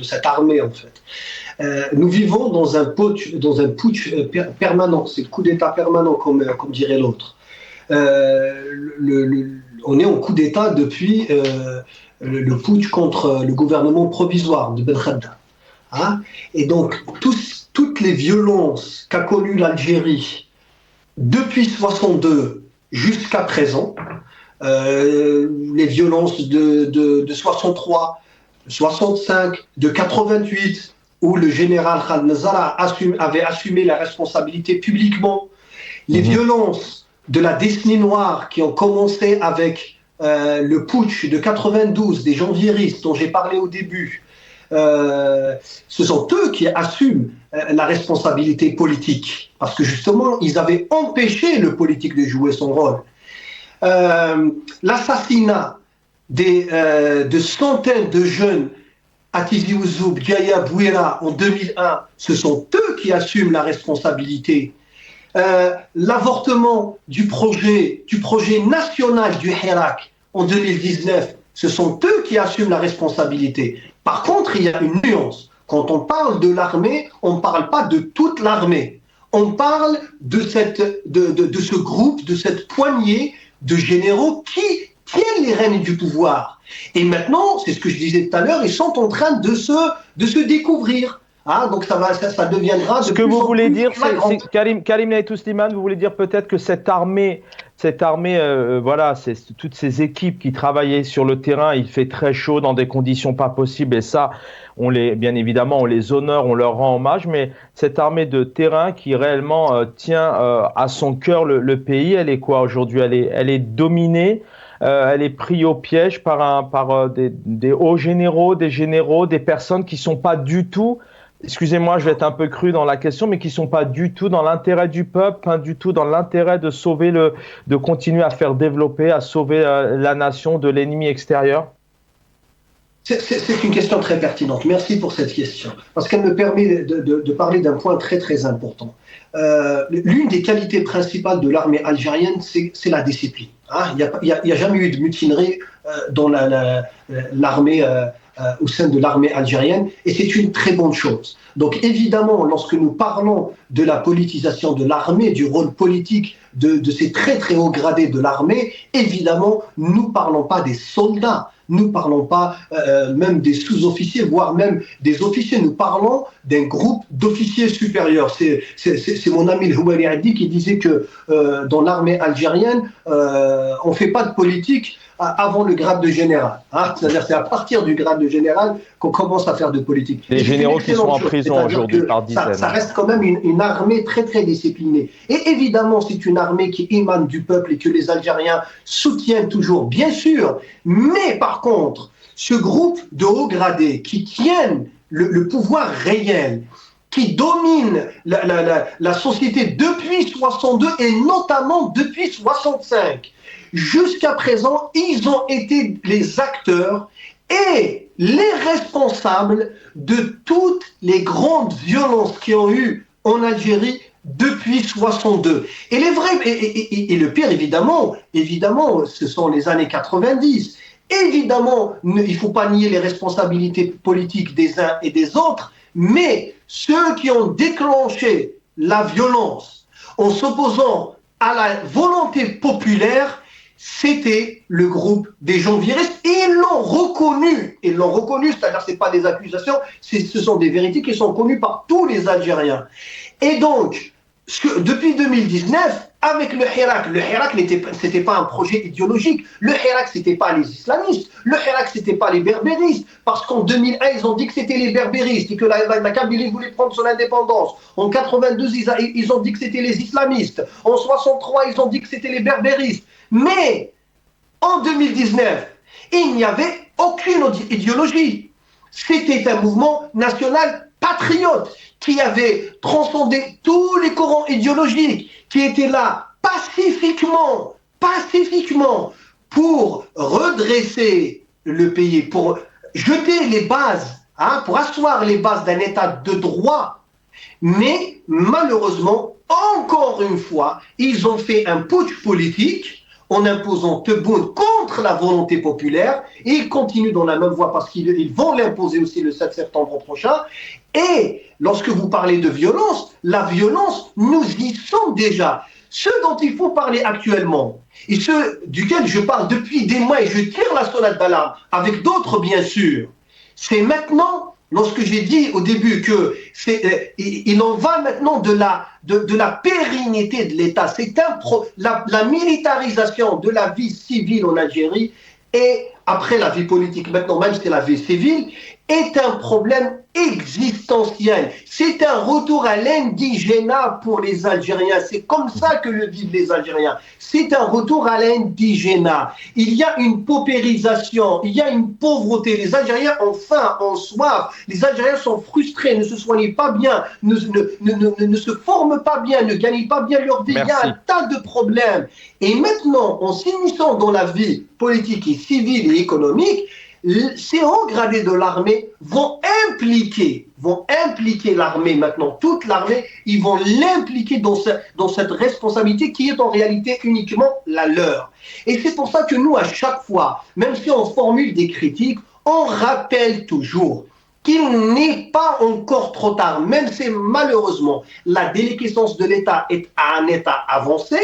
cette armée, en fait. Nous vivons dans un putsch permanent, c'est le coup d'État permanent, comme dirait l'autre. On est en coup d'État depuis le putsch contre le gouvernement provisoire de Ben Khadda. Hein? Et donc, toutes les violences qu'a connues l'Algérie depuis 62 jusqu'à présent, les violences de 63, 65, de 88, où le général Khaled Nazar avait assumé la responsabilité publiquement, les violences de la décennie noire qui ont commencé avec le putsch de 92 des janvieristes dont j'ai parlé au début, ce sont eux qui assument la responsabilité politique, parce que justement, ils avaient empêché le politique de jouer son rôle. L'assassinat de centaines de jeunes à Tizi Ouzou, Biaya, Bouira en 2001, ce sont eux qui assument la responsabilité. L'avortement du projet national du Hirak en 2019, ce sont eux qui assument la responsabilité. Par contre, il y a une nuance. Quand on parle de l'armée, on ne parle pas de toute l'armée. On parle de ce groupe, de cette poignée de généraux qui tiennent les rênes du pouvoir. Et maintenant, c'est ce que je disais tout à l'heure, ils sont en train de se découvrir. Donc ça deviendra. Ce que vous voulez dire, c'est Karim Naïtou Slimane, vous voulez dire peut-être que cette armée, voilà, c'est toutes ces équipes qui travaillaient sur le terrain, il fait très chaud dans des conditions pas possibles, et ça, bien évidemment, on les honore, on leur rend hommage, mais cette armée de terrain qui réellement tient à son cœur le pays, elle est quoi aujourd'hui ? Elle est dominée. Elle est prise au piège par des hauts généraux, des personnes qui sont pas du tout, excusez-moi, je vais être un peu cru dans la question, mais qui sont pas du tout dans l'intérêt du peuple, pas du tout dans l'intérêt de sauver de continuer à faire développer, à sauver la nation de l'ennemi extérieur. C'est une question très pertinente. Merci pour cette question, parce qu'elle me permet de parler d'un point très très important. L'une des qualités principales de l'armée algérienne, c'est la discipline. Il n'y a jamais eu de mutinerie dans l'armée, au sein de l'armée algérienne, et c'est une très bonne chose. Donc évidemment, lorsque nous parlons de la politisation de l'armée, du rôle politique de ces très très hauts gradés de l'armée, évidemment, nous ne parlons pas des soldats, nous ne parlons pas même des sous-officiers, voire même des officiers, nous parlons d'un groupe d'officiers supérieurs. C'est mon ami El Houari Addi qui disait que dans l'armée algérienne, on ne fait pas de politique avant le grade de général. C'est-à-dire c'est à partir du grade de général qu'on commence à faire de politique. Les généraux qui sont en prison aujourd'hui par dizaines. Ça reste quand même une armée très très disciplinée. Et évidemment, c'est une armée qui émane du peuple et que les Algériens soutiennent toujours, bien sûr. Mais par contre, ce groupe de hauts gradés qui tiennent le pouvoir réel, qui domine la société depuis 62 et notamment depuis 65, jusqu'à présent, ils ont été les acteurs et les responsables de toutes les grandes violences qui ont eu en Algérie depuis 62. Et le pire, évidemment, ce sont les années 90. Évidemment, il ne faut pas nier les responsabilités politiques des uns et des autres, mais ceux qui ont déclenché la violence en s'opposant à la volonté populaire, c'était le groupe des janviéristes, et ils l'ont reconnu, c'est-à-dire c'est pas des accusations, ce sont des vérités qui sont connues par tous les Algériens. Et donc, depuis 2019, avec le Hirak c'était pas un projet idéologique, le Hirak c'était pas les islamistes, le Hirak c'était pas les berbéristes, parce qu'en 2001 ils ont dit que c'était les berbéristes et que la Kabylie voulait prendre son indépendance. En 92 ils ont dit que c'était les islamistes, en 63 ils ont dit que c'était les berbéristes. Mais en 2019, il n'y avait aucune idéologie. C'était un mouvement national patriote qui avait transcendé tous les courants idéologiques, qui était là pacifiquement pour redresser le pays, pour jeter les bases, pour asseoir les bases d'un état de droit. Mais malheureusement, encore une fois, ils ont fait un putsch politique en imposant Tebboune contre la volonté populaire, et ils continuent dans la même voie parce qu'ils vont l'imposer aussi le 7 septembre prochain. Et lorsque vous parlez de violence, la violence, nous y sommes déjà. Ce dont il faut parler actuellement, et ce duquel je parle depuis des mois, et je tire la sonnette d'alarme, avec d'autres bien sûr, c'est maintenant, lorsque j'ai dit au début que il en va maintenant de la pérennité de l'État, c'est la militarisation de la vie civile en Algérie, et après la vie politique, maintenant même c'est la vie civile, est un problème existentiel. C'est un retour à l'indigénat pour les Algériens. C'est comme ça que le vivent les Algériens. C'est un retour à l'indigénat. Il y a une paupérisation, il y a une pauvreté. Les Algériens ont faim, ont soif. Les Algériens sont frustrés, ne se soignent pas bien, ne se forment pas bien, ne gagnent pas bien leur vie. Merci. Il y a un tas de problèmes. Et maintenant, en s'immisçant dans la vie politique et civile et économique, ces hauts gradés de l'armée vont impliquer l'armée maintenant, toute l'armée, ils vont l'impliquer dans cette responsabilité qui est en réalité uniquement la leur. Et c'est pour ça que nous, à chaque fois, même si on formule des critiques, on rappelle toujours qu'il n'est pas encore trop tard, même si malheureusement la déliquescence de l'État est à un état avancé,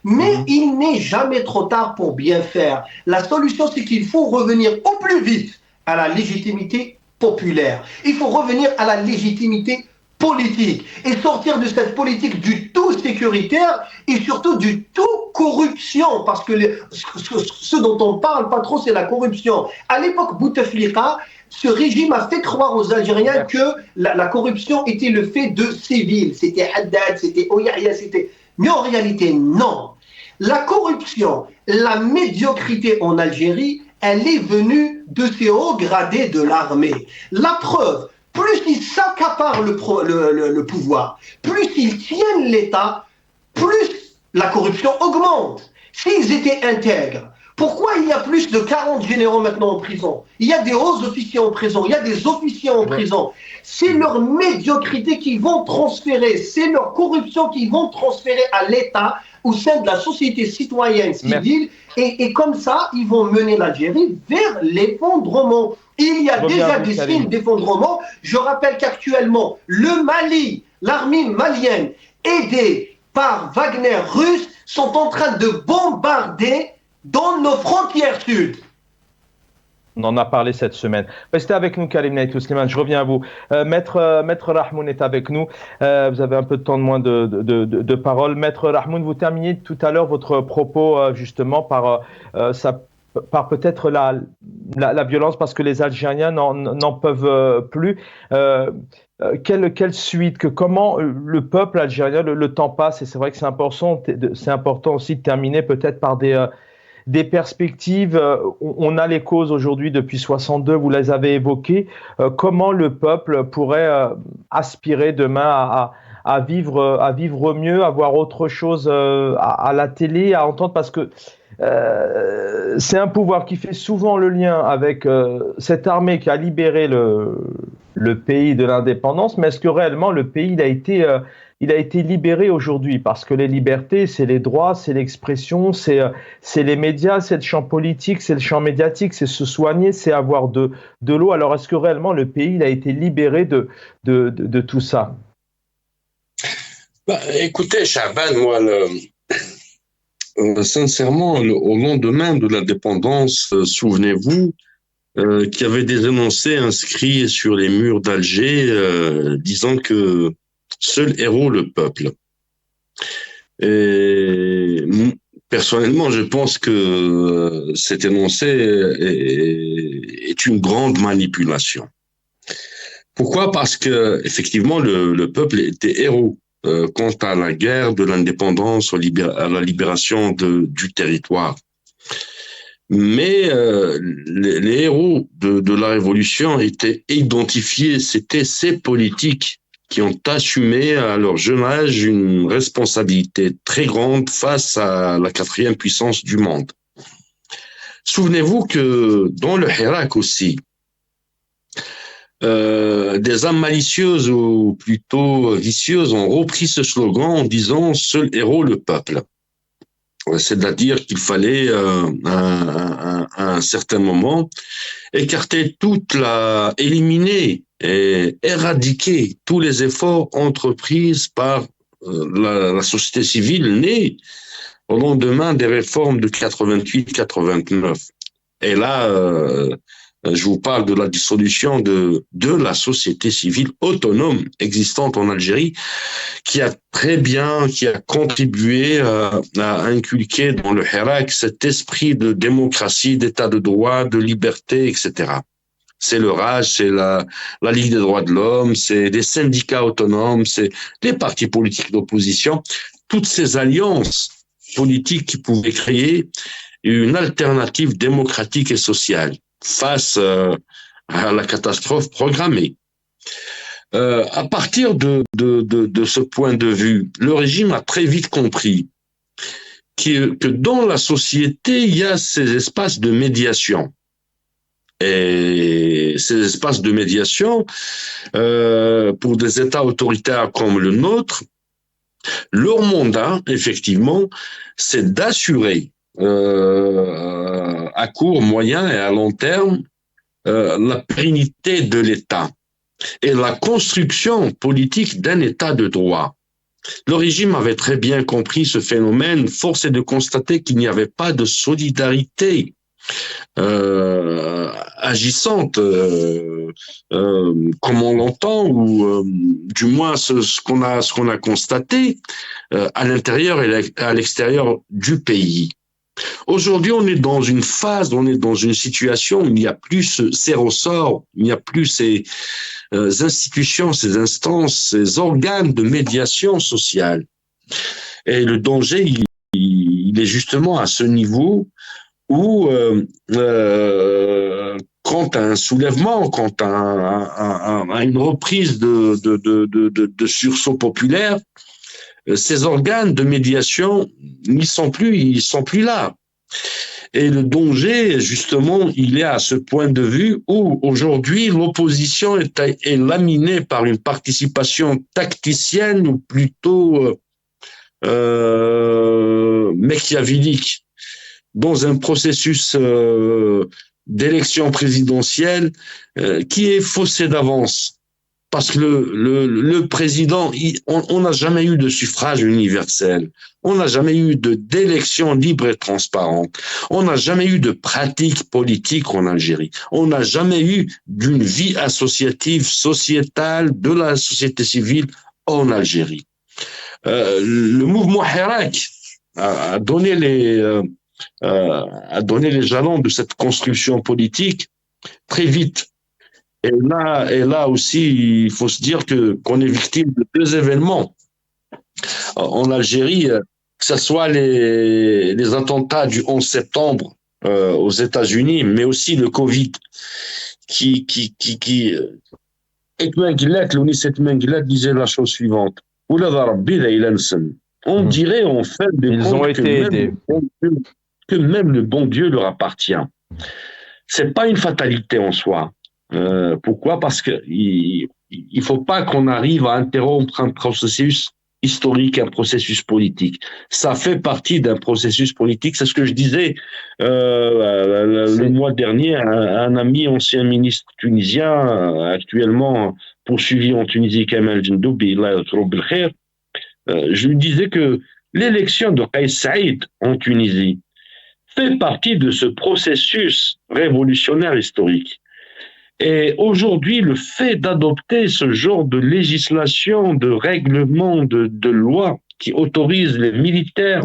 mais il n'est jamais trop tard pour bien faire. La solution, c'est qu'il faut revenir au plus vite à la légitimité populaire. Il faut revenir à la légitimité politique et sortir de cette politique du tout sécuritaire et surtout du tout corruption, parce que ce dont on parle pas trop, c'est la corruption. À l'époque Bouteflika, ce régime a fait croire aux Algériens que la corruption était le fait de civils. C'était Haddad, c'était Oyahia, c'était... Mais en réalité, non. La corruption, la médiocrité en Algérie, elle est venue de ces hauts gradés de l'armée. La preuve, plus ils s'accaparent le pouvoir, plus ils tiennent l'État, plus la corruption augmente. S'ils étaient intègres, pourquoi il y a plus de 40 généraux maintenant en prison? Il y a des hauts officiers en prison, il y a des officiers en prison. C'est leur médiocrité qu'ils vont transférer, c'est leur corruption qu'ils vont transférer à l'État au sein de la société citoyenne civile. Et comme ça, ils vont mener l'Algérie vers l'effondrement. Il y a déjà des signes d'effondrement. Je rappelle qu'actuellement, le Mali, l'armée malienne, aidée par Wagner russe, sont en train de bombarder dans nos frontières sud. On en a parlé cette semaine. Restez avec nous, Karim Naïtou Slimane. Je reviens à vous. Maître Rahmoun est avec nous. Vous avez un peu de temps de moins de parole. Maître Rahmoun, vous terminiez tout à l'heure votre propos justement par peut-être la violence, parce que les Algériens n'en peuvent plus. Quelle suite, comment le peuple algérien, le temps passe, et c'est vrai que c'est important aussi de terminer peut-être par des perspectives. On a les causes aujourd'hui depuis 62, vous les avez évoquées. Comment le peuple pourrait aspirer demain à vivre mieux, à voir autre chose à la télé, à entendre, parce que c'est un pouvoir qui fait souvent le lien avec cette armée qui a libéré le pays de l'indépendance, mais est-ce que réellement le pays il a été libéré aujourd'hui? Parce que les libertés, c'est les droits, c'est l'expression, c'est les médias, c'est le champ politique, c'est le champ médiatique, c'est se soigner, c'est avoir de l'eau. Alors est-ce que réellement le pays il a été libéré de tout ça? Écoutez, Chaban, moi, sincèrement, au lendemain de l'indépendance, souvenez-vous qu'il y avait des énoncés inscrits sur les murs d'Alger disant que seul héros le peuple. Et personnellement, je pense que cet énoncé est une grande manipulation. Pourquoi? Parce que effectivement, le peuple était héros quant à la guerre de l'indépendance, à la libération du territoire. Mais les héros de la révolution étaient identifiés, c'était ces politiques qui ont assumé à leur jeune âge une responsabilité très grande face à la quatrième puissance du monde. Souvenez-vous que dans le Hirak aussi, des âmes malicieuses ou plutôt vicieuses ont repris ce slogan en disant « Seul héros le peuple ». C'est-à-dire qu'il fallait à un certain moment écarter éliminer et éradiquer tous les efforts entrepris par la société civile née au lendemain des réformes de 88-89. Et là, je vous parle de la dissolution de la société civile autonome existante en Algérie, qui a contribué à inculquer dans le Hirak cet esprit de démocratie, d'état de droit, de liberté, etc. C'est le RAJ, c'est la Ligue des droits de l'homme, c'est des syndicats autonomes, c'est les partis politiques d'opposition. Toutes ces alliances politiques qui pouvaient créer une alternative démocratique et sociale face à la catastrophe programmée. À partir de ce point de vue, le régime a très vite compris que dans la société, il y a ces espaces de médiation. Et ces espaces de médiation, pour des États autoritaires comme le nôtre, leur mandat, effectivement, c'est d'assurer à court, moyen et à long terme la pérennité de l'État et la construction politique d'un État de droit. Le régime avait très bien compris ce phénomène. Force est de constater qu'il n'y avait pas de solidarité agissante comme on l'entend, ou du moins ce qu'on a constaté à l'intérieur et à l'extérieur du pays. Aujourd'hui, on est dans une phase, on est dans une situation où il n'y a plus ces ressorts, il n'y a plus ces institutions, ces instances, ces organes de médiation sociale. Et le danger, il est justement à ce niveau où, quand à un soulèvement, quand à une reprise de sursaut populaire, ces organes de médiation, ils sont plus là. Et le danger, justement, il est à ce point de vue où aujourd'hui l'opposition est laminée par une participation tacticienne ou plutôt machiavélique dans un processus d'élection présidentielle qui est faussé d'avance. Parce que le président, on n'a jamais eu de suffrage universel, on n'a jamais eu d'élection libre et transparente, on n'a jamais eu de pratique politique en Algérie, on n'a jamais eu d'une vie associative, sociétale, de la société civile en Algérie. Le mouvement Hirak a donné les jalons de cette construction politique très vite. Et là aussi, il faut se dire qu'on est victime de deux événements en Algérie, que ce soit les attentats du 11 septembre aux États-Unis, mais aussi le Covid, qui l'UNICEF disait la chose suivante. On dirait en fait que même le bon Dieu leur appartient. C'est pas une fatalité en soi. Pourquoi? Parce que il faut pas qu'on arrive à interrompre un processus historique, un processus politique. Ça fait partie d'un processus politique. C'est ce que je disais le mois dernier à un ami ancien ministre tunisien, actuellement poursuivi en Tunisie, Kamel Jendoubi, je lui disais que l'élection de Kais Saïd en Tunisie fait partie de ce processus révolutionnaire historique. Et aujourd'hui, le fait d'adopter ce genre de législation, de règlement, de loi qui autorise les militaires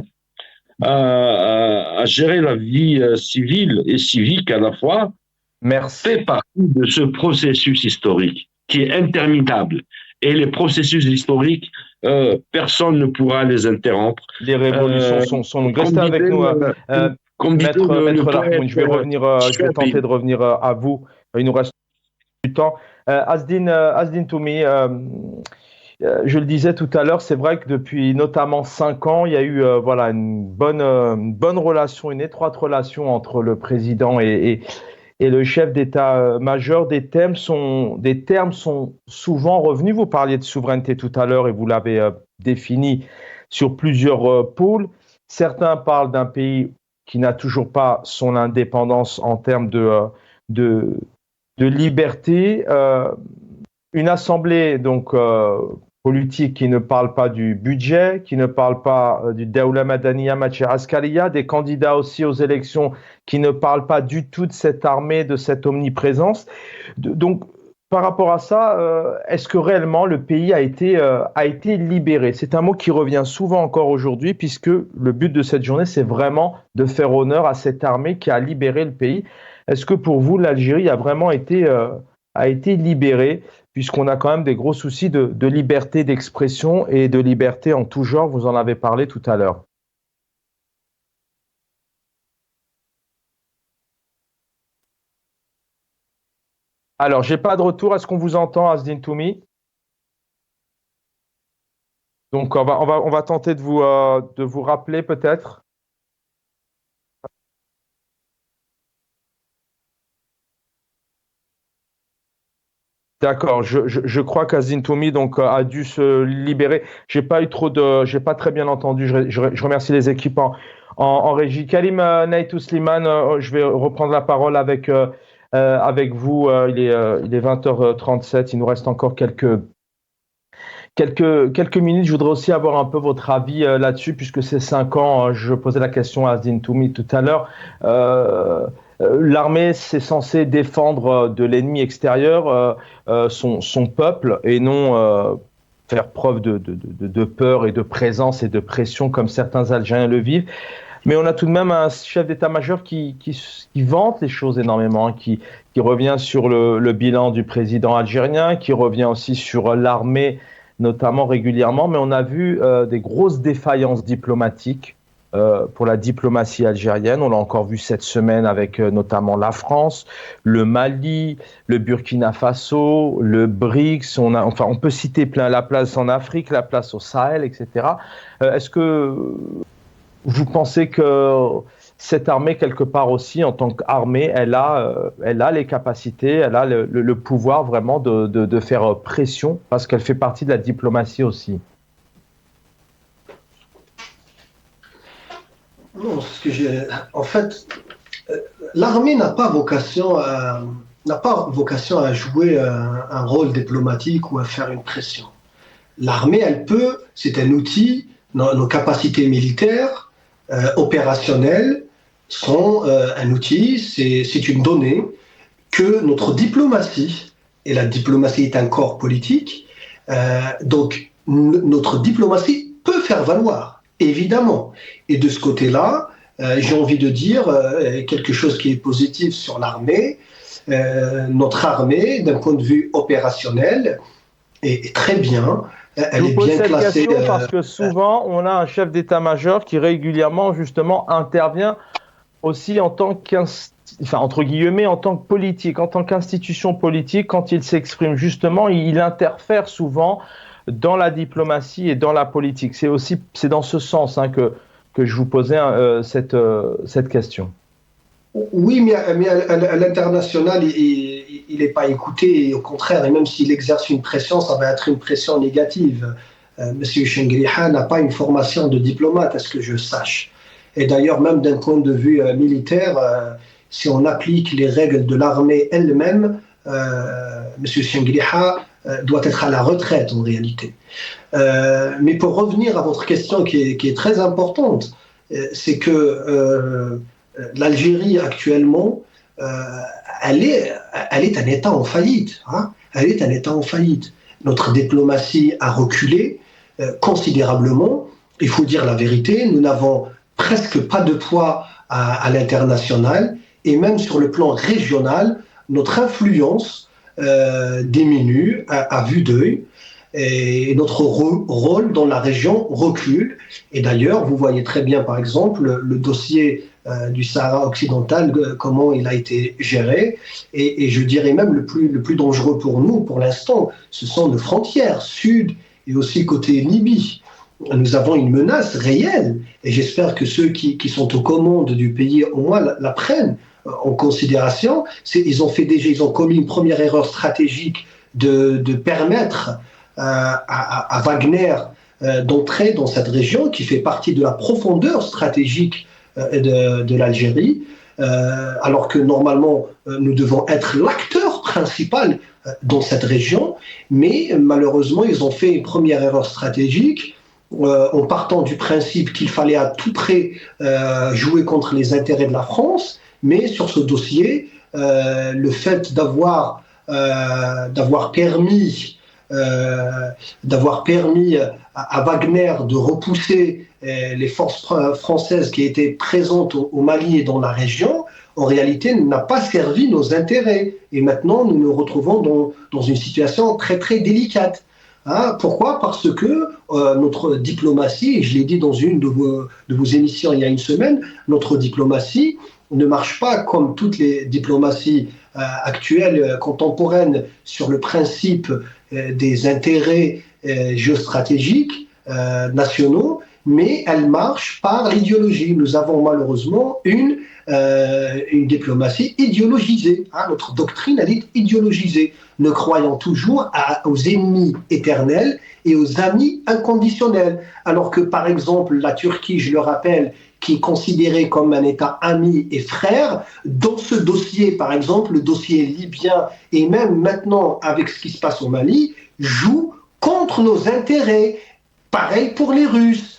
à gérer la vie civile et civique à la fois, fait partie de ce processus historique qui est interminable. Et les processus historiques, personne ne pourra les interrompre. Les révolutions sont restez avec nous. Maître Larkoun, je vais tenter de revenir à vous. Il nous reste du temps. Asdine Toumi, je le disais tout à l'heure, c'est vrai que depuis notamment 5 ans, il y a eu une bonne relation, une étroite relation entre le président et le chef d'état-major. Des termes sont souvent revenus. Vous parliez de souveraineté tout à l'heure et vous l'avez défini sur plusieurs pôles. Certains parlent d'un pays qui n'a toujours pas son indépendance en termes de liberté, une assemblée donc politique qui ne parle pas du budget, qui ne parle pas du Daoula Madaniya Machi Askariya, des candidats aussi aux élections qui ne parlent pas du tout de cette armée, de cette omniprésence. Donc, par rapport à ça, est-ce que réellement le pays a été libéré? C'est un mot qui revient souvent encore aujourd'hui, puisque le but de cette journée, c'est vraiment de faire honneur à cette armée qui a libéré le pays. Est-ce que pour vous, l'Algérie a vraiment été libérée, puisqu'on a quand même des gros soucis de liberté d'expression et de liberté en tout genre, vous en avez parlé tout à l'heure. Alors, j'ai pas de retour. Est-ce qu'on vous entend, Asdin Toumi? Donc, on va tenter de vous rappeler peut-être. D'accord. Je crois qu'Asdin Toumi donc a dû se libérer. J'ai pas très bien entendu. Je remercie les équipes en régie. Karim Naïtou Slimane, je vais reprendre la parole avec vous. Il est 20h37. Il nous reste encore quelques minutes. Je voudrais aussi avoir un peu votre avis là-dessus, puisque c'est 5 ans. Je posais la question à Asdin Toumi tout à l'heure. L'armée, c'est censé défendre de l'ennemi extérieur son peuple et non faire preuve de peur et de présence et de pression comme certains Algériens le vivent. Mais on a tout de même un chef d'état-major qui vante les choses énormément, hein, qui revient sur le bilan du président algérien, qui revient aussi sur l'armée, notamment régulièrement. Mais on a vu des grosses défaillances diplomatiques pour la diplomatie algérienne. On l'a encore vu cette semaine avec notamment la France, le Mali, le Burkina Faso, le BRICS. On peut citer plein, la place en Afrique, la place au Sahel, etc. Est-ce que vous pensez que cette armée, quelque part aussi, en tant qu'armée, elle a les capacités, elle a le pouvoir vraiment de faire pression, parce qu'elle fait partie de la diplomatie aussi? Non, en fait, l'armée n'a pas vocation à jouer un rôle diplomatique ou à faire une pression. L'armée, c'est un outil, nos capacités militaires, opérationnelles, sont un outil, c'est une donnée que notre diplomatie, et la diplomatie est un corps politique, donc notre diplomatie peut faire valoir, évidemment. Et de ce côté-là, j'ai envie de dire quelque chose qui est positif sur l'armée. Notre armée, d'un point de vue opérationnel, est très bien. Elle est bien classée. Parce que souvent, on a un chef d'état-major qui régulièrement, justement, intervient aussi en tant entre guillemets, en tant que politique, en tant qu'institution politique. Quand il s'exprime, justement, il interfère souvent dans la diplomatie et dans la politique. C'est dans ce sens que je vous posais cette question. Oui, mais à l'international, il n'est pas écouté, et au contraire, et même s'il exerce une pression, ça va être une pression négative. Monsieur Chengriha n'a pas une formation de diplomate, à ce que je sache. Et d'ailleurs, même d'un point de vue militaire, si on applique les règles de l'armée elle-même, Monsieur Chengriha doit être à la retraite en réalité. Mais pour revenir à votre question qui est très importante, c'est que l'Algérie actuellement, elle est un État en faillite. Hein. Elle est un État en faillite. Notre diplomatie a reculé considérablement. Il faut dire la vérité, nous n'avons presque pas de poids à l'international, et même sur le plan régional, notre influence diminue à vue d'œil. Et notre rôle dans la région recule. Et d'ailleurs, vous voyez très bien, par exemple, le dossier du Sahara occidental, comment il a été géré. Et je dirais même le plus dangereux pour nous, pour l'instant, ce sont nos frontières, sud et aussi côté Libye. Nous avons une menace réelle. Et j'espère que ceux qui sont aux commandes du pays, au moins, la prennent en considération. Ils ont commis une première erreur stratégique de permettre à Wagner d'entrer dans cette région qui fait partie de la profondeur stratégique de l'Algérie, alors que normalement nous devons être l'acteur principal dans cette région, mais malheureusement ils ont fait une première erreur stratégique en partant du principe qu'il fallait à tout prix jouer contre les intérêts de la France, mais sur ce dossier, le fait d'avoir d'avoir permis à Wagner de repousser les forces françaises qui étaient présentes au Mali et dans la région, en réalité, n'a pas servi nos intérêts. Et maintenant, nous nous retrouvons dans une situation très, très délicate. Hein, pourquoi ? Parce que notre diplomatie, et je l'ai dit dans une de vos émissions il y a une semaine, notre diplomatie ne marche pas comme toutes les diplomaties actuelles, contemporaines, sur le principe des intérêts géostratégiques nationaux, mais elle marche par l'idéologie. Nous avons malheureusement une diplomatie idéologisée. Hein, notre doctrine, elle est idéologisée, ne croyant toujours aux ennemis éternels et aux amis inconditionnels. Alors que, par exemple, la Turquie, je le rappelle, qui est considérée comme un État ami et frère, dans ce dossier, par exemple, le dossier libyen, et même maintenant avec ce qui se passe au Mali, joue contre nos intérêts. Pareil pour les Russes,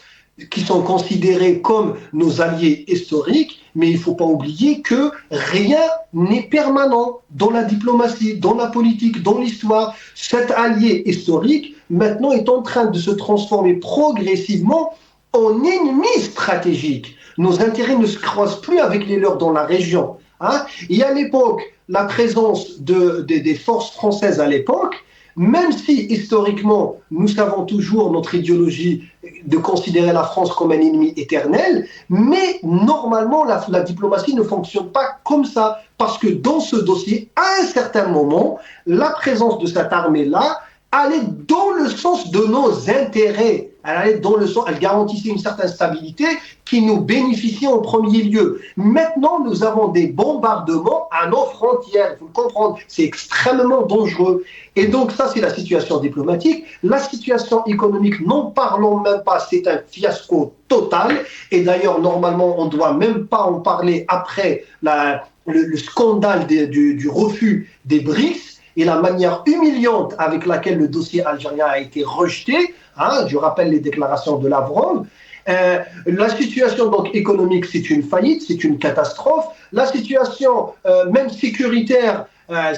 qui sont considérés comme nos alliés historiques, mais il ne faut pas oublier que rien n'est permanent dans la diplomatie, dans la politique, dans l'histoire. Cet allié historique, maintenant, est en train de se transformer progressivement en ennemi stratégique. Nos intérêts ne se croisent plus avec les leurs dans la région. Hein. Et à l'époque, la présence des forces françaises à l'époque, même si historiquement nous savons toujours notre idéologie de considérer la France comme un ennemi éternel, mais normalement la diplomatie ne fonctionne pas comme ça, parce que dans ce dossier, à un certain moment, la présence de cette armée-là allait dans le sens de nos intérêts. Elle allait dans le sens, elle garantissait une certaine stabilité qui nous bénéficiait en premier lieu. Maintenant, nous avons des bombardements à nos frontières. Il faut le comprendre, c'est extrêmement dangereux. Et donc ça, c'est la situation diplomatique. La situation économique, n'en parlons même pas, c'est un fiasco total. Et d'ailleurs, normalement, on ne doit même pas en parler après le scandale du refus des BRICS et la manière humiliante avec laquelle le dossier algérien a été rejeté. Hein, je rappelle les déclarations de Lavrov. La situation donc économique, c'est une faillite, c'est une catastrophe. La situation même sécuritaire,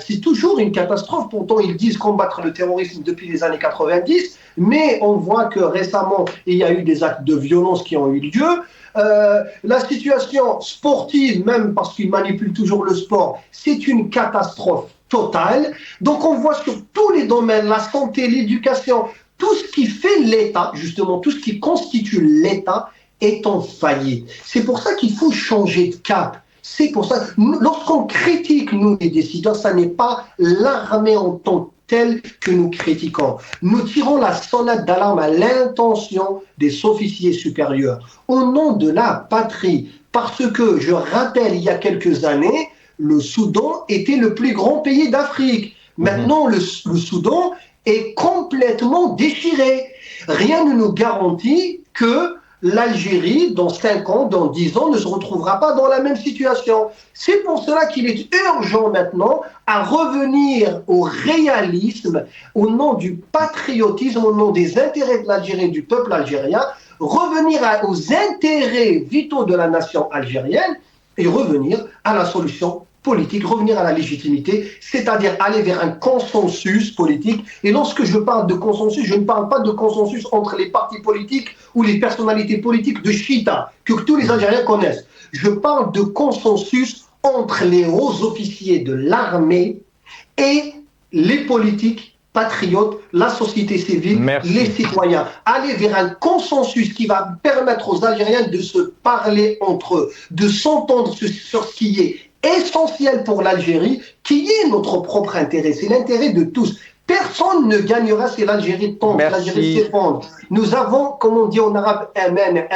c'est toujours une catastrophe. Pourtant, ils disent combattre le terrorisme depuis les années 90, mais on voit que récemment, il y a eu des actes de violence qui ont eu lieu. La situation sportive, même parce qu'ils manipulent toujours le sport, c'est une catastrophe totale. Donc on voit sur tous les domaines, la santé, l'éducation, tout ce qui fait l'État, justement, tout ce qui constitue l'État est en faillite. C'est pour ça qu'il faut changer de cap. C'est pour ça, lorsqu'on critique, nous, les décideurs, ça n'est pas l'armée en tant que telle que nous critiquons. Nous tirons la sonnette d'alarme à l'intention des officiers supérieurs, au nom de la patrie. Parce que, je rappelle, il y a quelques années, le Soudan était le plus grand pays d'Afrique. Maintenant, le Soudan est complètement déchiré. Rien ne nous garantit que l'Algérie, dans 5 ans, dans 10 ans, ne se retrouvera pas dans la même situation. C'est pour cela qu'il est urgent maintenant à revenir au réalisme, au nom du patriotisme, au nom des intérêts de l'Algérie, du peuple algérien, revenir aux intérêts vitaux de la nation algérienne et revenir à la solution politique, revenir à la légitimité, c'est-à-dire aller vers un consensus politique. Et lorsque je parle de consensus, je ne parle pas de consensus entre les partis politiques ou les personnalités politiques de Chita, que tous les Algériens connaissent. Je parle de consensus entre les hauts officiers de l'armée et les politiques patriotes, la société civile, les citoyens. Aller vers un consensus qui va permettre aux Algériens de se parler entre eux, de s'entendre sur ce qui est essentiel pour l'Algérie, qui est notre propre intérêt. C'est l'intérêt de tous. Personne ne gagnera si l'Algérie tombe, l'Algérie s'effondre. Nous avons, comme on dit en arabe, amen,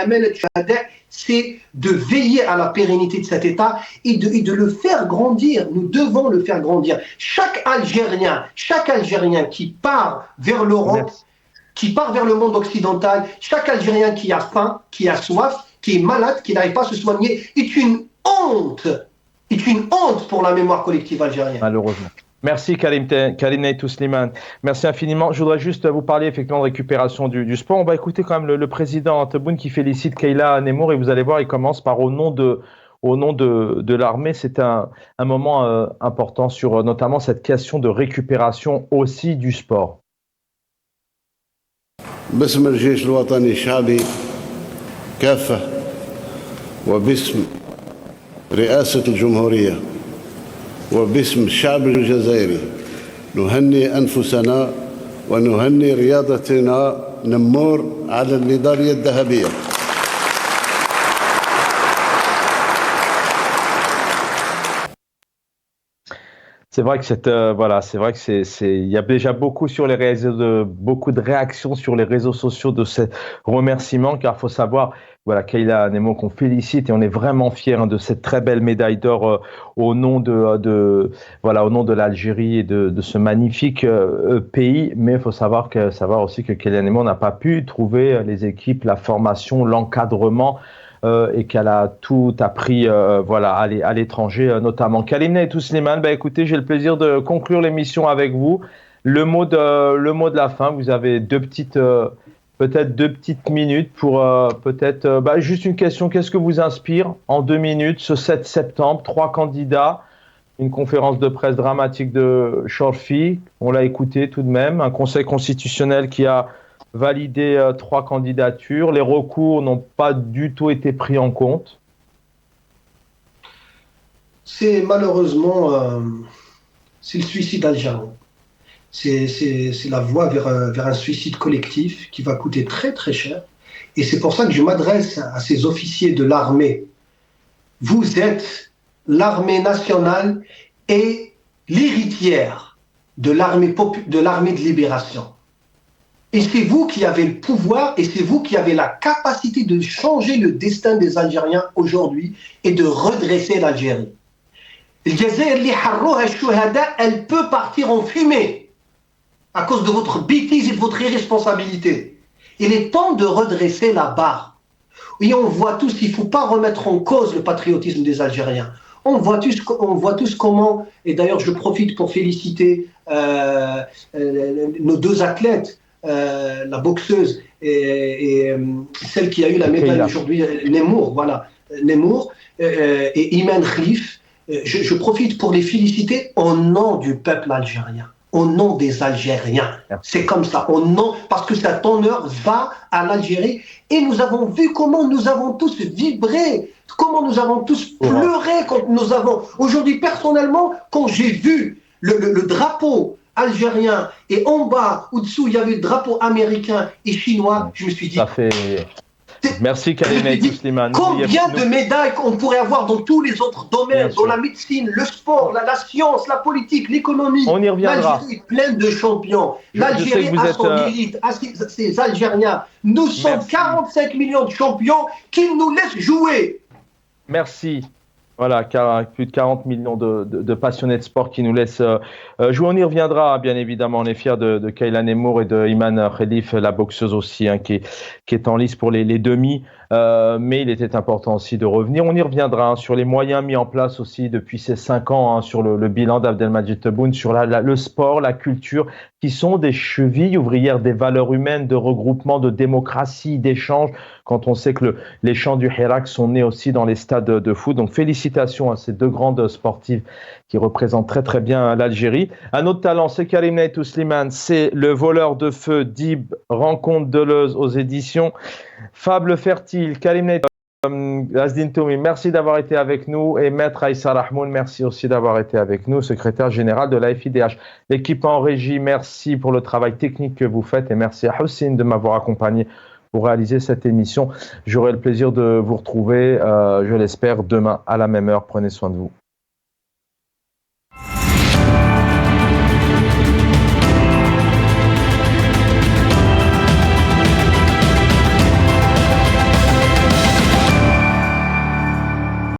c'est de veiller à la pérennité de cet État et de le faire grandir. Nous devons le faire grandir. Chaque Algérien qui part vers l'Europe, qui part vers le monde occidental, chaque Algérien qui a faim, qui a soif, qui est malade, qui n'arrive pas à se soigner, est une honte pour la mémoire collective algérienne. Malheureusement. Merci Karim Naitou Slimane. Merci infiniment. Je voudrais juste vous parler effectivement de récupération du sport. On va écouter quand même le président Tebboune qui félicite Keyla Nemour et vous allez voir, il commence par au nom au nom de l'armée. C'est un moment important sur notamment cette question de récupération aussi du sport. باسم الجيش الوطني الشعبي كافة وباسم رئاسة الجمهورية وباسم الشعب الجزائري نهني أنفسنا ونهني رياضتنا نمور على الميدالية الذهبية. C'est vrai que il y a déjà beaucoup sur les réseaux, beaucoup de réactions sur les réseaux sociaux de ces remerciements, car faut savoir, voilà, Kayla Nemo qu'on félicite et on est vraiment fiers de cette très belle médaille d'or au nom au nom de l'Algérie et de ce magnifique pays. Mais il faut savoir aussi que Kayla Nemo n'a pas pu trouver les équipes, la formation, l'encadrement. Et qu'elle a tout appris à l'étranger notamment. Kalim et Slimane, écoutez, j'ai le plaisir de conclure l'émission avec vous. Le mot de la fin, vous avez peut-être deux petites minutes pour juste une question. Qu'est-ce que vous inspire en 2 minutes ce 7 septembre? 3 candidats, une conférence de presse dramatique de Chorfi, on l'a écouté tout de même, un conseil constitutionnel qui a validé 3 candidatures. Les recours n'ont pas du tout été pris en compte. C'est malheureusement c'est le suicide algérien. C'est la voie vers un suicide collectif qui va coûter très très cher. Et c'est pour ça que je m'adresse à ces officiers de l'armée. Vous êtes l'armée nationale et l'héritière de l'armée de libération. Et c'est vous qui avez le pouvoir et c'est vous qui avez la capacité de changer le destin des Algériens aujourd'hui et de redresser l'Algérie. Elle peut partir en fumée à cause de votre bêtise et de votre irresponsabilité. Il est temps de redresser la barre. Et on voit tous qu'il ne faut pas remettre en cause le patriotisme des Algériens. On voit tous comment, et d'ailleurs je profite pour féliciter nos 2 athlètes, la boxeuse et celle qui a eu la médaille aujourd'hui, Nemour et Iman Khalif. Je profite pour les féliciter au nom du peuple algérien, au nom des Algériens. C'est comme ça, parce que cet honneur va à l'Algérie. Et nous avons vu comment nous avons tous vibré, comment nous avons tous pleuré quand nous avons... Aujourd'hui, personnellement, quand j'ai vu le drapeau algérien et en bas, au-dessous, il y avait le drapeau américain et chinois, je me suis dit... Merci Kalim et Slimane. Combien de médailles on pourrait avoir dans tous les autres domaines, dans la médecine, le sport, la science, la politique, l'économie. On y reviendra. L'Algérie est pleine de champions. L'Algérie a son élite, a ses Algériens. Nous sommes 45 millions de champions qui nous laissent jouer. Merci. Voilà, plus de 40 millions de passionnés de sport qui nous laissent jouer. On y reviendra, bien évidemment. On est fiers de Kayla Nemour et de Iman Khalif, la boxeuse aussi, qui est en lice pour les demi. Mais il était important aussi de revenir. On y reviendra sur les moyens mis en place aussi depuis ces 5 ans, sur le bilan d'Abdelmajid Tebboune, sur le sport, la culture, qui sont des chevilles ouvrières des valeurs humaines, de regroupement, de démocratie, d'échange, quand on sait que les chants du Hirak sont nés aussi dans les stades de foot. Donc félicitations à ces 2 grandes sportives qui représentent très très bien l'Algérie. Un autre talent, c'est Karim Naïtou Slimane, c'est le voleur de feu Dib, Rencontre Deleuze aux éditions Fable Fertile. Karim Naïtou, Azdine Toumi, merci d'avoir été avec nous, et Maître Aïssa Rahmoun, merci aussi d'avoir été avec nous, secrétaire général de la FIDH. L'équipe en régie, merci pour le travail technique que vous faites, et merci à Houssine de m'avoir accompagné pour réaliser cette émission. J'aurai le plaisir de vous retrouver, je l'espère, demain à la même heure. Prenez soin de vous.